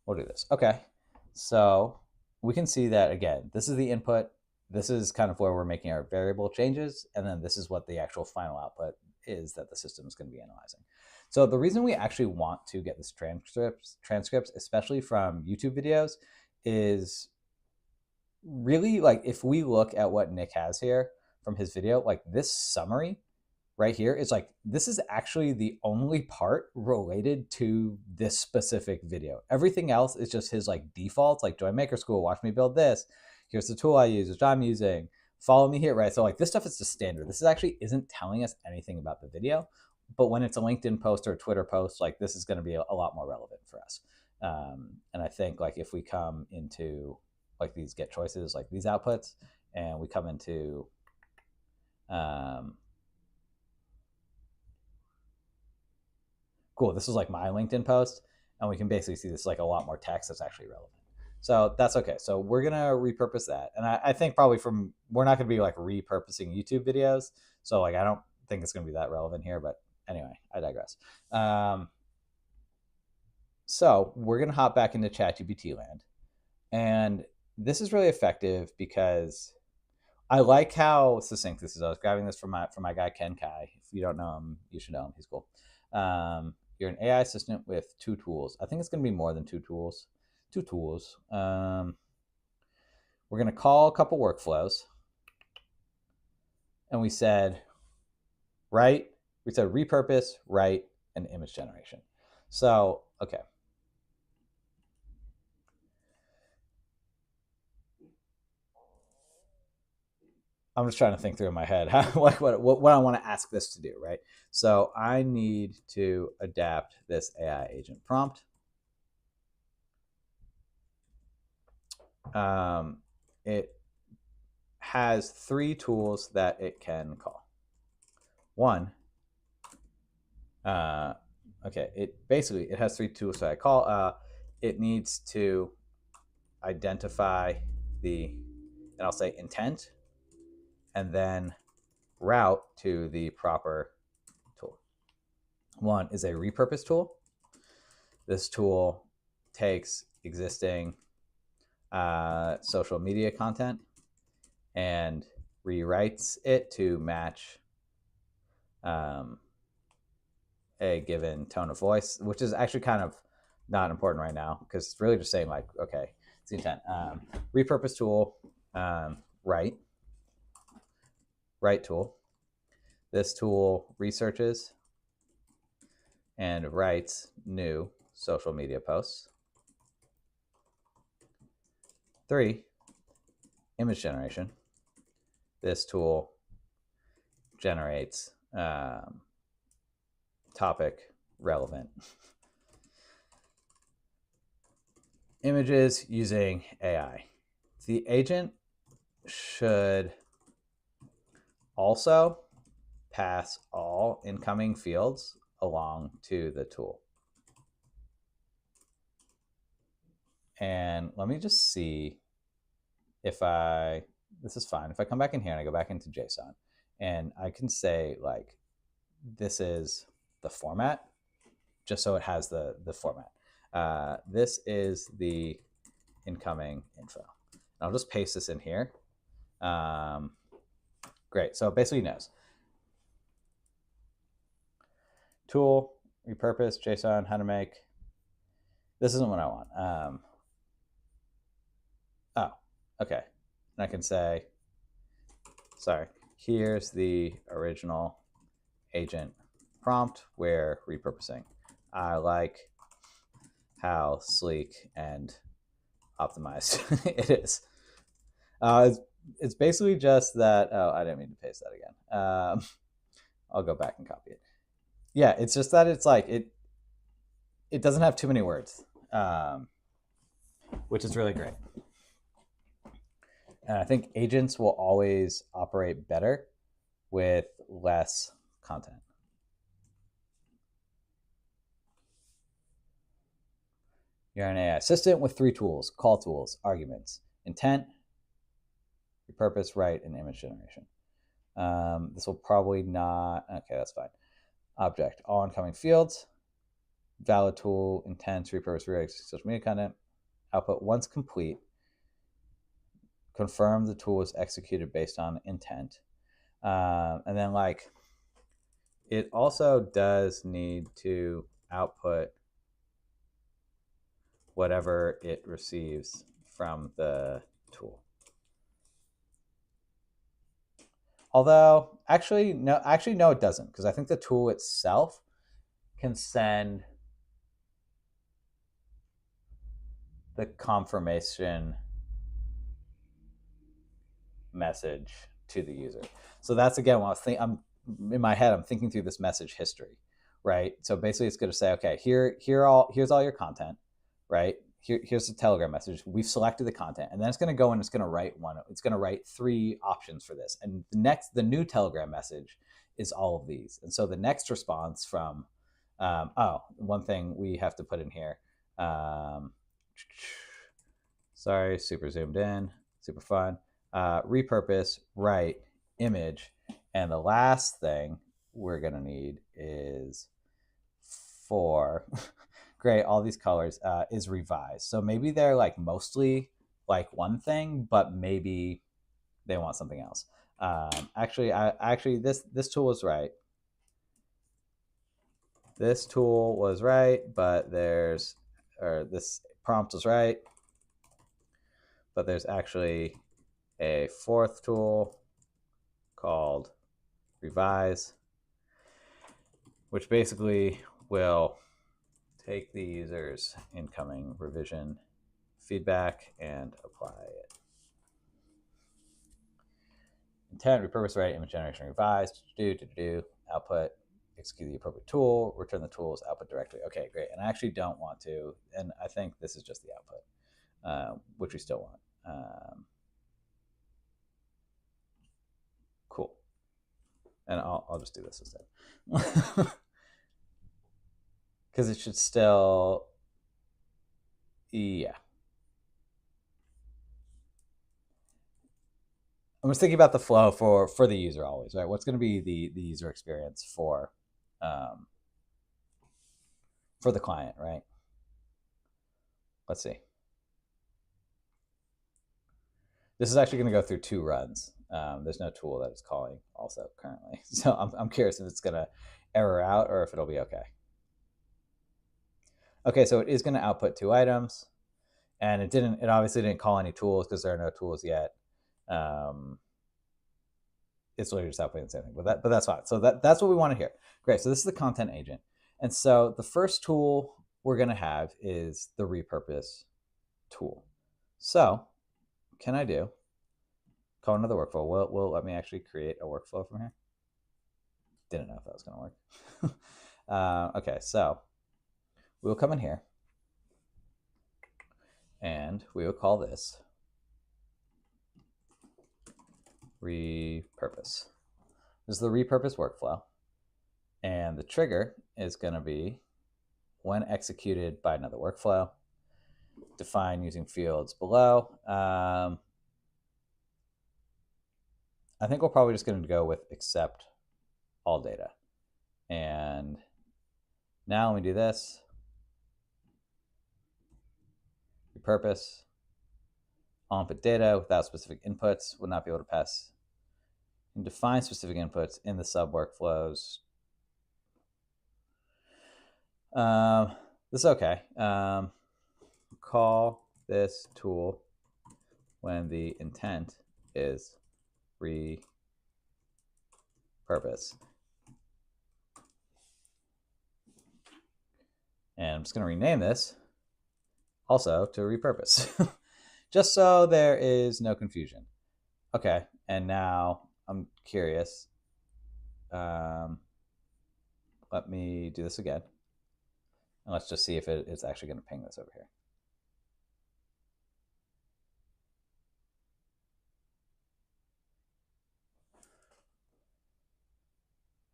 A: We'll do this. Okay, so we can see that again, this is the input. This is kind of where we're making our variable changes, and then this is what the actual final output is that the system is going to be analyzing. So the reason we actually want to get this transcripts, especially from YouTube videos, is really like if we look at what Nick has here from his video, like this summary right here is like, this is actually the only part related to this specific video. Everything else is just his like defaults, like join Maker School, watch me build this. Here's the tool I use, which I'm using. Follow me here, right? So like this stuff is just standard. This actually isn't telling us anything about the video, but when it's a LinkedIn post or a Twitter post, like this is going to be a lot more relevant for us. And I think like if we come into like these get choices, like these outputs, and we come into cool, this is like my LinkedIn post, and we can basically see this like a lot more text that's actually relevant. So that's okay. So we're gonna repurpose that, and I think probably we're not gonna be like repurposing YouTube videos. So like I don't think it's gonna be that relevant here, but anyway, I digress. So we're gonna hop back into ChatGPT land, and this is really effective because I like how succinct this is. I was grabbing this from my guy Ken Kai. If you don't know him, you should know him. He's cool. You're an AI assistant with 2 tools. I think it's going to be more than 2 tools. 2 tools. We're going to call a couple workflows. And we said, write. We said repurpose, write, and image generation. So, okay. I'm just trying to think through in my head what I want to ask this to do, right? So I need to adapt this AI agent prompt. It has 3 tools that it can call. One, okay, it has 3 tools that I call. It needs to identify and I'll say intent, and then route to the proper tool. One is a repurpose tool. This tool takes existing social media content and rewrites it to match a given tone of voice, which is actually kind of not important right now because it's really just saying like, okay, it's the intent. Repurpose tool, write tool. This tool researches and writes new social media posts. 3, image generation. This tool generates topic relevant images using AI. The agent should also pass all incoming fields along to the tool. And let me just see if this is fine. If I come back in here and I go back into JSON and I can say like, this is the format, just so it has the format. This is the incoming info. And I'll just paste this in here. Great, so it basically knows. Tool, repurpose, JSON, how to make. This isn't what I want. Oh, okay. And I can say, sorry, here's the original agent prompt we're repurposing. I like how sleek and optimized it is. It's basically just that. Oh, I didn't mean to paste that again. I'll go back and copy it. Yeah, it's just that it's like it doesn't have too many words, which is really great. And I think agents will always operate better with less content. You're an AI assistant with 3 tools: call tools, arguments, intent, repurpose, write, and image generation. This will probably not, okay, that's fine. Object, all incoming fields, valid tool, intent, repurpose, rewrite, social media content, output once complete, confirm the tool was executed based on intent. And then like, it also does need to output whatever it receives from the tool. Although, actually, no, it doesn't, because I think the tool itself can send the confirmation message to the user. So that's again, when I'm in my head, I'm thinking through this message history, right? So basically, it's going to say, okay, here's all your content, right? Here's the Telegram message. We've selected the content, and then it's going to go and it's going to write one. It's going to write 3 options for this, and the new Telegram message is all of these. And so the next response from, one thing we have to put in here. Sorry, super zoomed in, super fun. Repurpose, write, image, and the last thing we're gonna need is for great, all these colors, is revise. So maybe they're like mostly like one thing, but maybe they want something else. Actually, this tool was right. This tool was right, but this prompt was right, but there's actually a 4th tool called revise, which basically will take the user's incoming revision feedback and apply it. Intent, repurpose, write, image generation, revise, output, execute the appropriate tool, return the tool's output directly. Okay, great. And I actually don't want to, and I think this is just the output, which we still want. Cool. And I'll just do this instead. Because it should still, yeah. I'm just thinking about the flow for the user always, right? What's going to be the user experience for the client, right? let's see. This is actually going to go through 2 runs. There's no tool that it's calling also currently. So I'm curious if it's going to error out or if it'll be okay. Okay, so it is going to output 2 items, and it obviously didn't call any tools because there are no tools yet. It's literally just outputting the same thing, but that's fine. So that's what we want to hear. Great. So this is the content agent. And so the first tool we're going to have is the repurpose tool. So can I do call another workflow? Will let me actually create a workflow from here. Didn't know if that was going to work. Okay, so we'll come in here and we will call this repurpose. This is the repurpose workflow. And the trigger is going to be when executed by another workflow, define using fields below. I think we're probably just going to go with accept all data. And now when we do this, repurpose, all input data without specific inputs would not be able to pass and define specific inputs in the sub workflows. This is okay. Call this tool when the intent is repurpose. And I'm just going to rename this also to repurpose, just so there is no confusion. Okay, and now I'm curious. Let me do this again. And let's just see if it's actually going to ping this over here.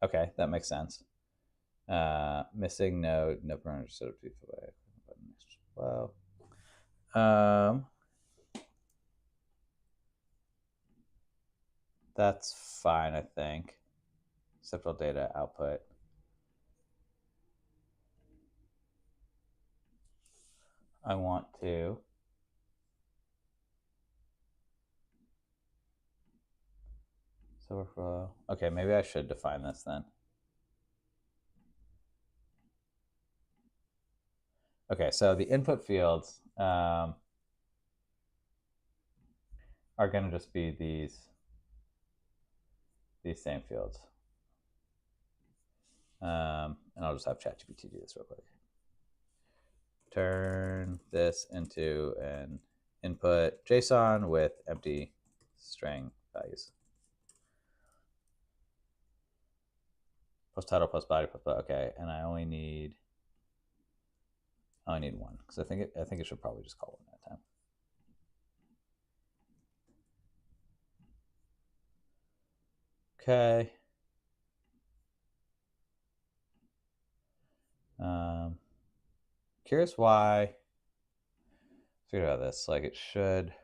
A: Okay, that makes sense. Missing node, no parameter sort of well. That's fine, I think. Accept all data output. I want to overflow. Okay, maybe I should define this then. Okay, so the input fields are going to just be these same fields. And I'll just have ChatGPT do this real quick. Turn this into an input JSON with empty string values. Post title, post body, post body. Okay, and I only need one because I think it should probably just call one at a time. Okay. Curious why. Figure out this. Like it should.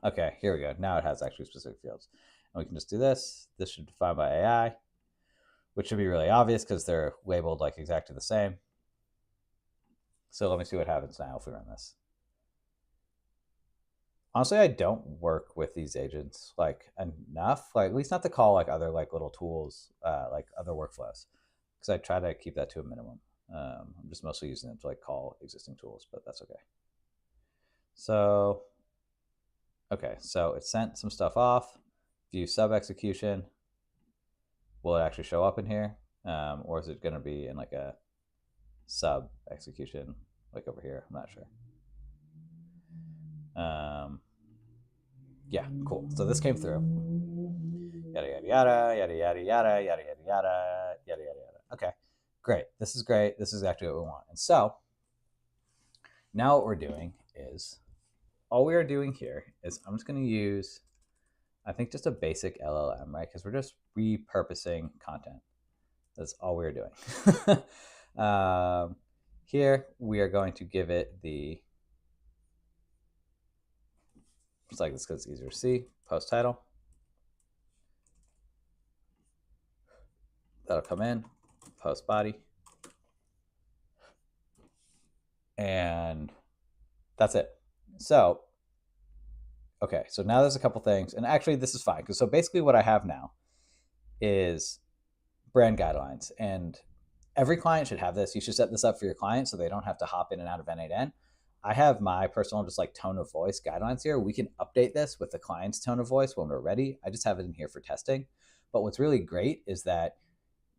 A: Okay. Here we go. Now it has actually specific fields, and we can just do this. This should define by AI, which should be really obvious because they're labeled like exactly the same. So let me see what happens now if we run this. Honestly, I don't work with these agents like enough, like at least not to call like other like little tools, like other workflows, because I try to keep that to a minimum. I'm just mostly using them to like call existing tools, but that's okay. So, okay, so it sent some stuff off. View sub execution. Will it actually show up in here, or is it going to be in like a sub execution, like over here? I'm not sure. Yeah, cool. So this came through. Yada yada yada yada yada yada yada yada yada yada yada. Okay, great. This is great. This is exactly what we want. And so now what we're doing is all we are doing here is I'm just going to use, I think, just a basic LLM, right? Because we're just repurposing content. That's all we're doing. Here we are going to give it the, just like this because it's easier to see, post title. That'll come in, post body. And that's it. So, okay, so now there's a couple things. And actually, this is fine. So basically what I have now is brand guidelines. And every client should have this. You should set this up for your clients so they don't have to hop in and out of N8N. I have my personal just like tone of voice guidelines here. We can update this with the client's tone of voice when we're ready. I just have it in here for testing. But what's really great is that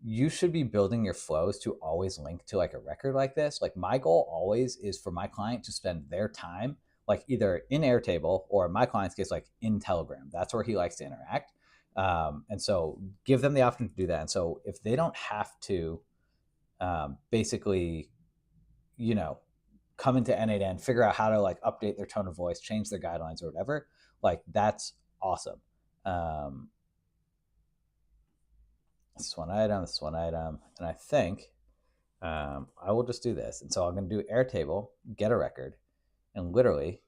A: you should be building your flows to always link to like a record like this. Like my goal always is for my client to spend their time like either in Airtable or in my client's case, like in Telegram. That's where he likes to interact. And so give them the option to do that. And so if they don't have to basically, you know, come into N8N, figure out how to like update their tone of voice, change their guidelines or whatever, like that's awesome. This is one item, this is one item. And I think I will just do this. And so I'm going to do Airtable, get a record, and literally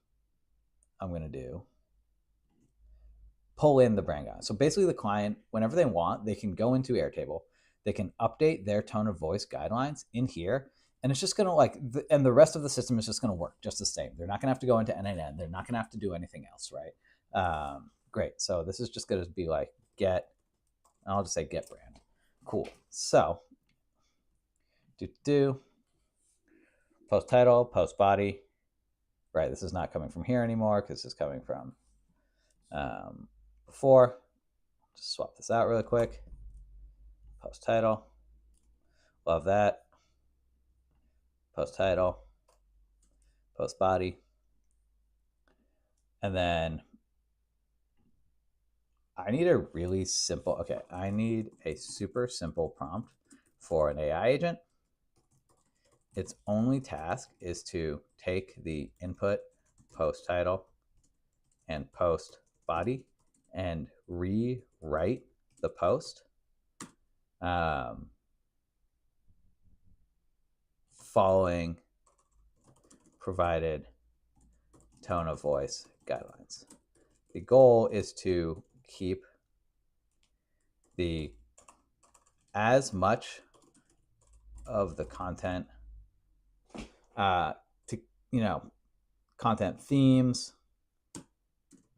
A: I'm going to do pull in the brand guide. So basically the client, whenever they want, they can go into Airtable, they can update their tone of voice guidelines in here. And it's just going to like, and the rest of the system is just going to work just the same. They're not going to have to go into N8N. They're not going to have to do anything else, right? Great. So this is just going to be like get, I'll just say get brand. Cool. So post title, post body, right? This is not coming from here anymore because this is coming from before. Just swap this out really quick. Post title, love that. Post title, post body. And then I need a really simple, okay, I need a super simple prompt for an AI agent. Its only task is to take the input post title and post body and rewrite the post following provided tone of voice guidelines. The goal is to keep as much of the content to, you know, content themes,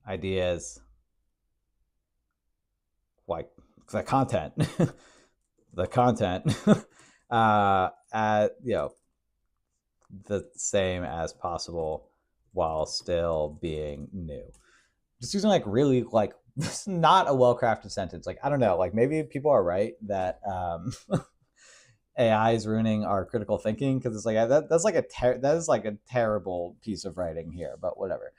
A: ideas, like the content, you know, the same as possible while still being new. Just using like really like, this is not a well-crafted sentence. Like, I don't know, like maybe people are right that AI is ruining our critical thinking because it's like that is like a terrible piece of writing here, but whatever.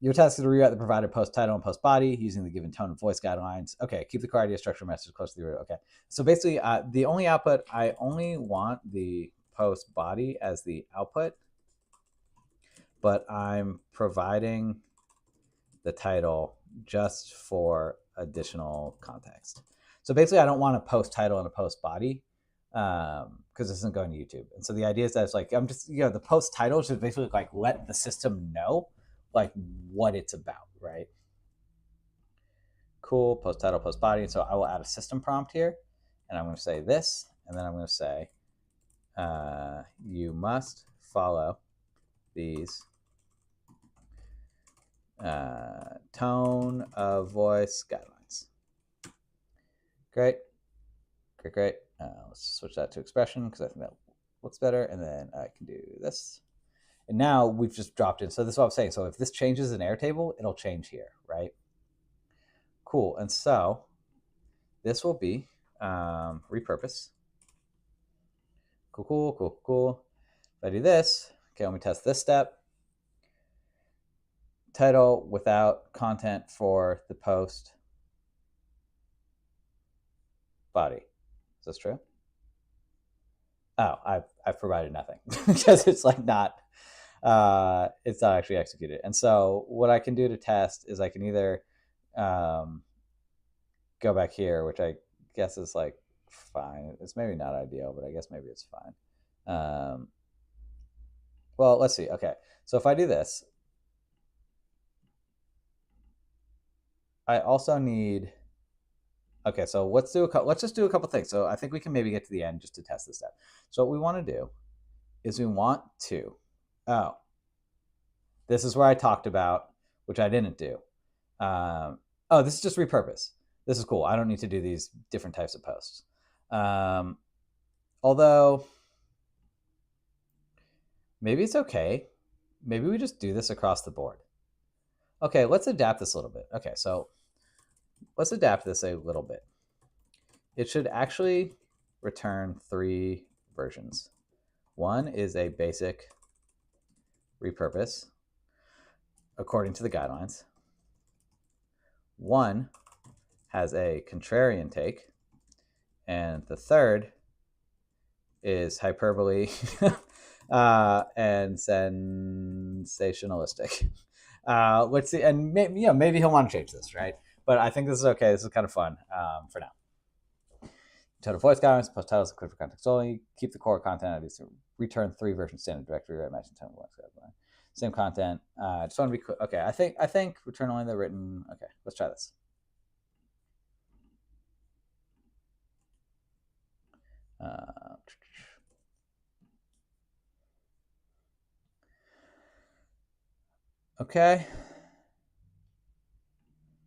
A: Your task is to rewrite the provided post title and post body using the given tone and voice guidelines. Okay, keep the core idea structure message close to the root. Okay, so basically the only output, I only want the post body as the output, but I'm providing the title just for additional context. So basically I don't want a post title and a post body because this isn't going to YouTube. And so the idea is that it's like, I'm just, you know, the post title should basically like let the system know like what it's about, right? Cool, post title, post body. And so I will add a system prompt here and I'm going to say this, and then I'm going to say, you must follow these tone of voice guidelines. Great. Let's switch that to expression because I think that looks better. And then I can do this. And now we've just dropped in. So this is what I'm saying. So if this changes in Airtable, it'll change here, right? Cool. And so this will be repurpose. Cool. If I do this, okay, let me test this step. Title without content for the post body. Is this true? Oh, I've provided nothing because it's like not, it's not actually executed. And so what I can do to test is I can either go back here, which I guess is like fine. It's maybe not ideal, but I guess maybe it's fine. Well, let's see. Okay, so if I do this, I also need Okay, so let's just do a couple things. So I think we can maybe get to the end just to test this out. So what we want to do is we want to, oh, this is where I talked about, which I didn't do. Oh, this is just repurpose. This is cool. I don't need to do these different types of posts. Although maybe it's okay. Maybe we just do this across the board. Okay, let's adapt this a little bit. Okay, so let's adapt this a little bit. It should actually return 3 versions. One is a basic repurpose according to the guidelines. One has a contrarian take, and the third is hyperbole and sensationalistic. Let's see, and maybe he'll want to change this, right? But I think this is okay. This is kind of fun for now. Total voice guidelines, post titles, equipped for context only. Keep the core content. Return 3 versions standard directory. Right, matching tone voice guidelines. Same content. Just want to be clear. Okay, I think return only the written. Okay, let's try this. Okay.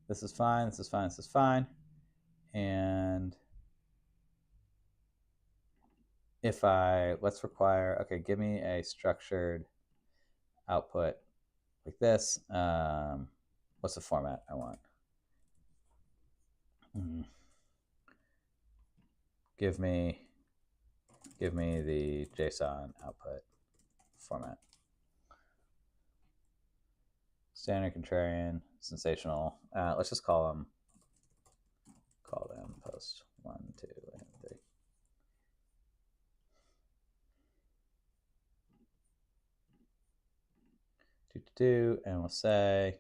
A: This is fine. This is fine. This is fine. And if let's require, okay, give me a structured output like this. What's the format I want? Give me the JSON output format. Standard, contrarian, sensational. Let's just call them post 1, 2, and 3. And we'll say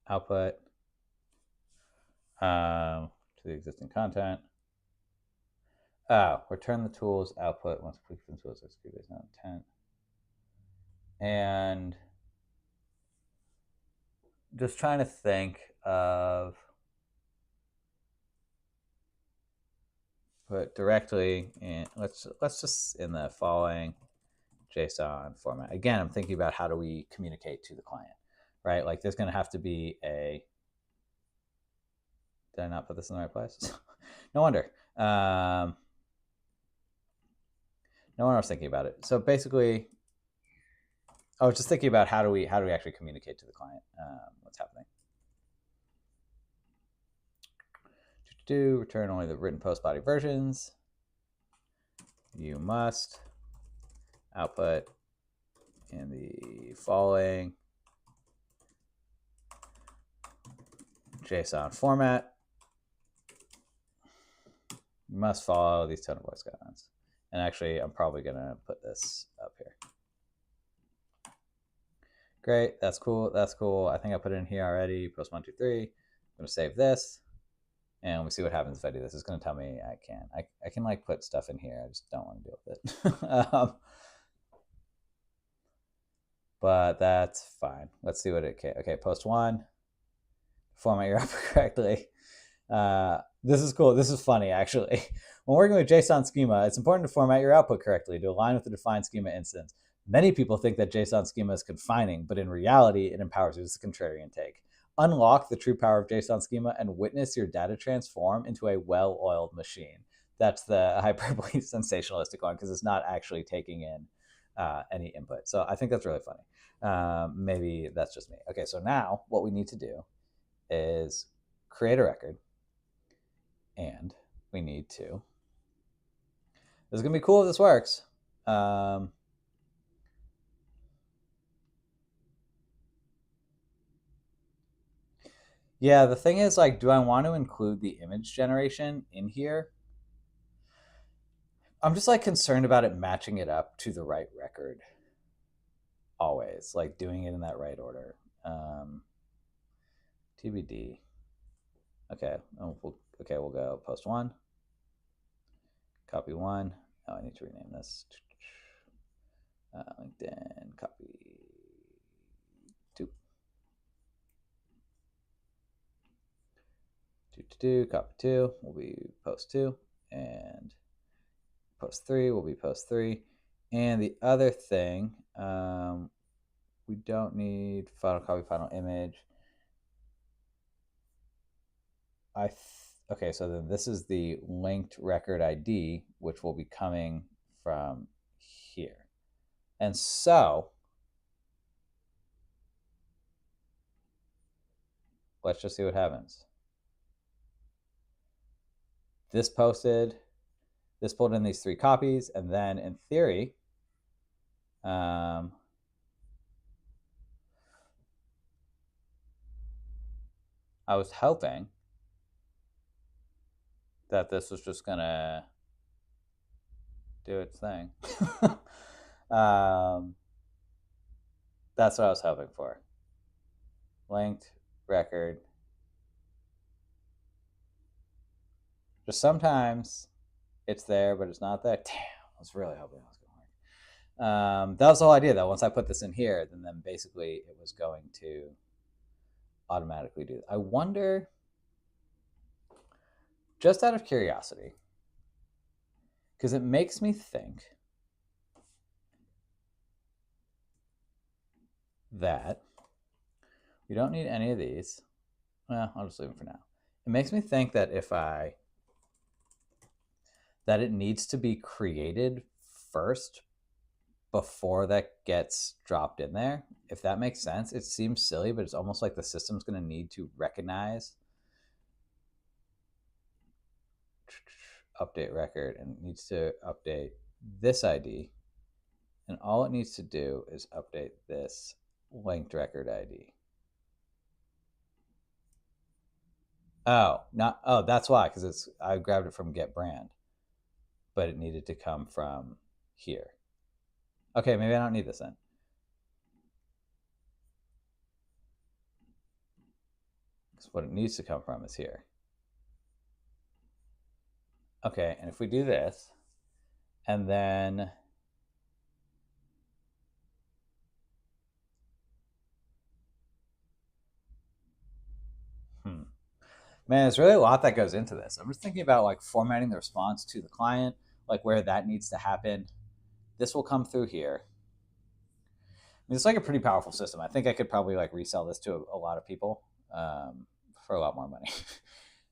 A: output to the existing content. Return the tools output once clicked from tools execute based on intent. And just trying to think of put directly in. Let's just in the following JSON format. Again, I'm thinking about how do we communicate to the client, right? Like there's going to have to be a. Did I not put this in the right place? No wonder. No wonder I was thinking about it. So basically, I was just thinking about how do we actually communicate to the client what's happening. Return only the written post body versions. You must output in the following JSON format. You must follow these tone of voice guidelines. And actually, I'm probably going to put this up here. Great. That's cool. That's cool. I think I put it in here already. Post 1, 2, 3. I'm going to save this. And we'll see what happens if I do this. It's going to tell me I can. I can like put stuff in here. I just don't want to deal with it. But that's fine. Let's see what it can. Okay, post 1. Format your output correctly. This is cool. This is funny, actually. When working with JSON schema, it's important to format your output correctly to align with the defined schema instance. Many people think that JSON schema is confining, but in reality, it empowers you. This is a contrarian take. Unlock the true power of JSON schema and witness your data transform into a well-oiled machine. That's the hyperbole sensationalistic one because it's not actually taking in any input. So I think that's really funny. Maybe that's just me. Okay, so now what we need to do is create a record, and we need to. This is gonna be cool if this works. Yeah, the thing is, like, do I want to include the image generation in here? I'm just like concerned about it matching it up to the right record. Always, like doing it in that right order. TBD. Okay, we'll go post 1, copy 1. Oh, I need to rename this. LinkedIn, copy 2. Copy 2 will be post 2, and post 3 will be post 3. And the other thing, we don't need final copy, final image. Okay, so then this is the linked record ID, which will be coming from here. And so let's just see what happens. This posted, this pulled in these 3 copies, and then in theory, I was hoping that this was just gonna do its thing. That's what I was hoping for. Linked record. Just sometimes it's there, but it's not there. Damn, I was really hoping that was going to work. That was the whole idea, though. Once I put this in here, then basically it was going to automatically do. I wonder, just out of curiosity, because it makes me think that we don't need any of these. Well, I'll just leave them for now. It makes me think that that it needs to be created first before that gets dropped in there. If that makes sense. It seems silly, but it's almost like the system's going to need to recognize update record, and it needs to update this ID, and all it needs to do is update this linked record ID. Oh, that's why, because I grabbed it from get brand, but it needed to come from here. Okay, maybe I don't need this then. Because what it needs to come from is here. Okay, and if we do this, and then man, there's really a lot that goes into this. I'm just thinking about like formatting the response to the client, like where that needs to happen. This will come through here. I mean, it's like a pretty powerful system. I think I could probably like resell this to a lot of people for a lot more money.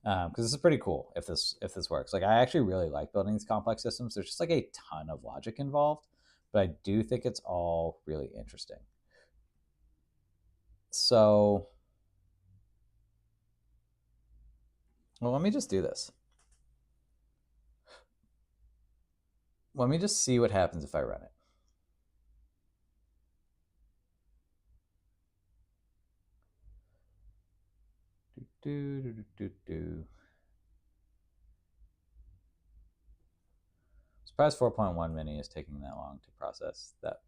A: Because this is pretty cool if this works. Like, I actually really like building these complex systems. There's just like a ton of logic involved, but I do think it's all really interesting. So, well, let me just do this. Let me just see what happens if I run it. Surprise 4.1 mini is taking that long to process that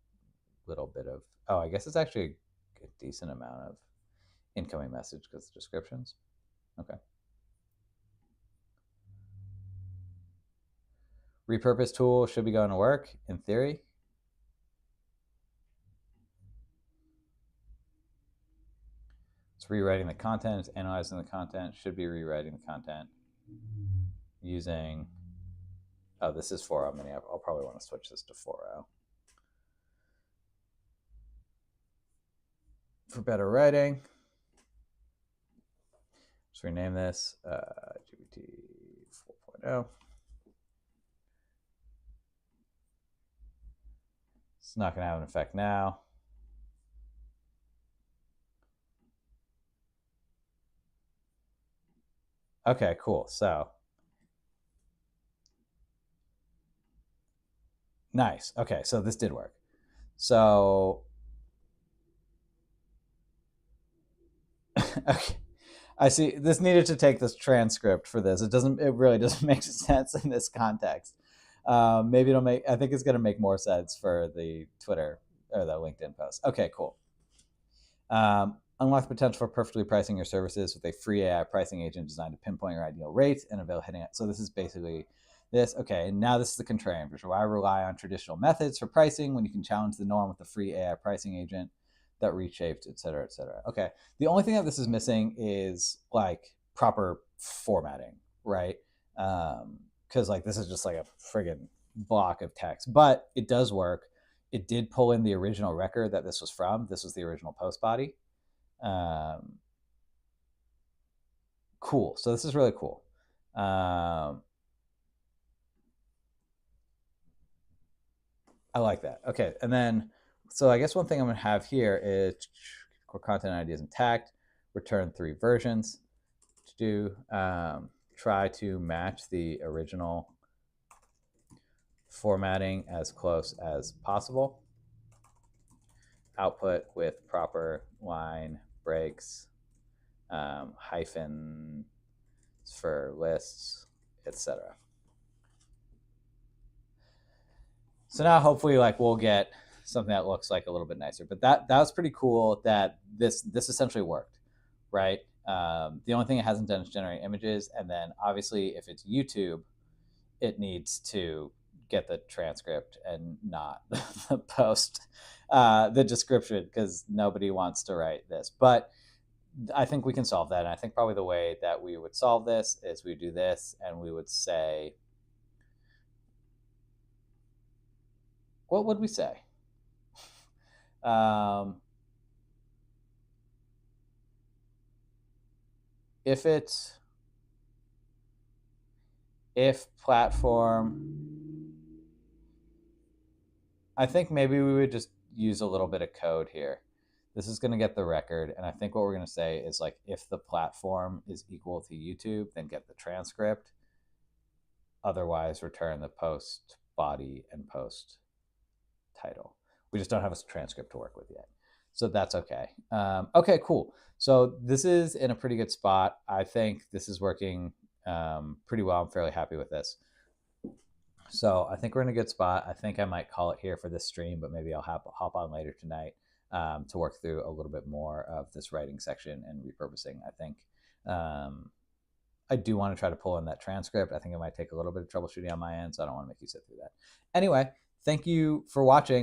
A: little bit of, oh, I guess it's actually a decent amount of incoming message because the descriptions. Okay. Repurpose tool should be going to work in theory. It's rewriting the content, it's analyzing the content, should be rewriting the content using, oh, this is 4.0 mini. I'll probably want to switch this to 4.0 for better writing. Just rename this GPT 4.0. It's not going to have an effect now. Okay, cool. So nice. Okay, so this did work. So okay, I see. This needed to take this transcript for this. It really doesn't make sense in this context. Maybe it'll make. I think it's going to make more sense for the Twitter or the LinkedIn post. Okay, cool. Unlock the potential for perfectly pricing your services with a free AI pricing agent designed to pinpoint your ideal rates and avail hitting it. So this is basically this. Okay, and now this is the contrarian version. Why rely on traditional methods for pricing when you can challenge the norm with a free AI pricing agent that reshaped, et cetera, et cetera. Okay, the only thing that this is missing is like proper formatting, right? Because like this is just like a friggin' block of text, but it does work. It did pull in the original record that this was from. This was the original post body. Cool. So this is really cool. I like that. Okay, and then so I guess one thing I'm gonna have here is core content ideas intact. Return 3 versions. To do try to match the original formatting as close as possible. Output with proper line breaks, hyphen for lists, etc. So now hopefully like we'll get something that looks like a little bit nicer. But that was pretty cool that this essentially worked, right? The only thing it hasn't done is generate images, and then obviously if it's YouTube, it needs to get the transcript and not the post, the description, because nobody wants to write this. But I think we can solve that. And I think probably the way that we would solve this is we do this and we would say, what would we say? If platform, I think maybe we would just use a little bit of code here. This is going to get the record. And I think what we're going to say is like, if the platform is equal to YouTube, then get the transcript. Otherwise, return the post body and post title. We just don't have a transcript to work with yet. So that's okay. Okay, cool. So this is in a pretty good spot. I think this is working pretty well. I'm fairly happy with this. So I think we're in a good spot. I think I might call it here for this stream, but maybe I'll hop on later tonight to work through a little bit more of this writing section and repurposing. I think I do want to try to pull in that transcript. I think it might take a little bit of troubleshooting on my end, so I don't want to make you sit through that. Anyway, thank you for watching.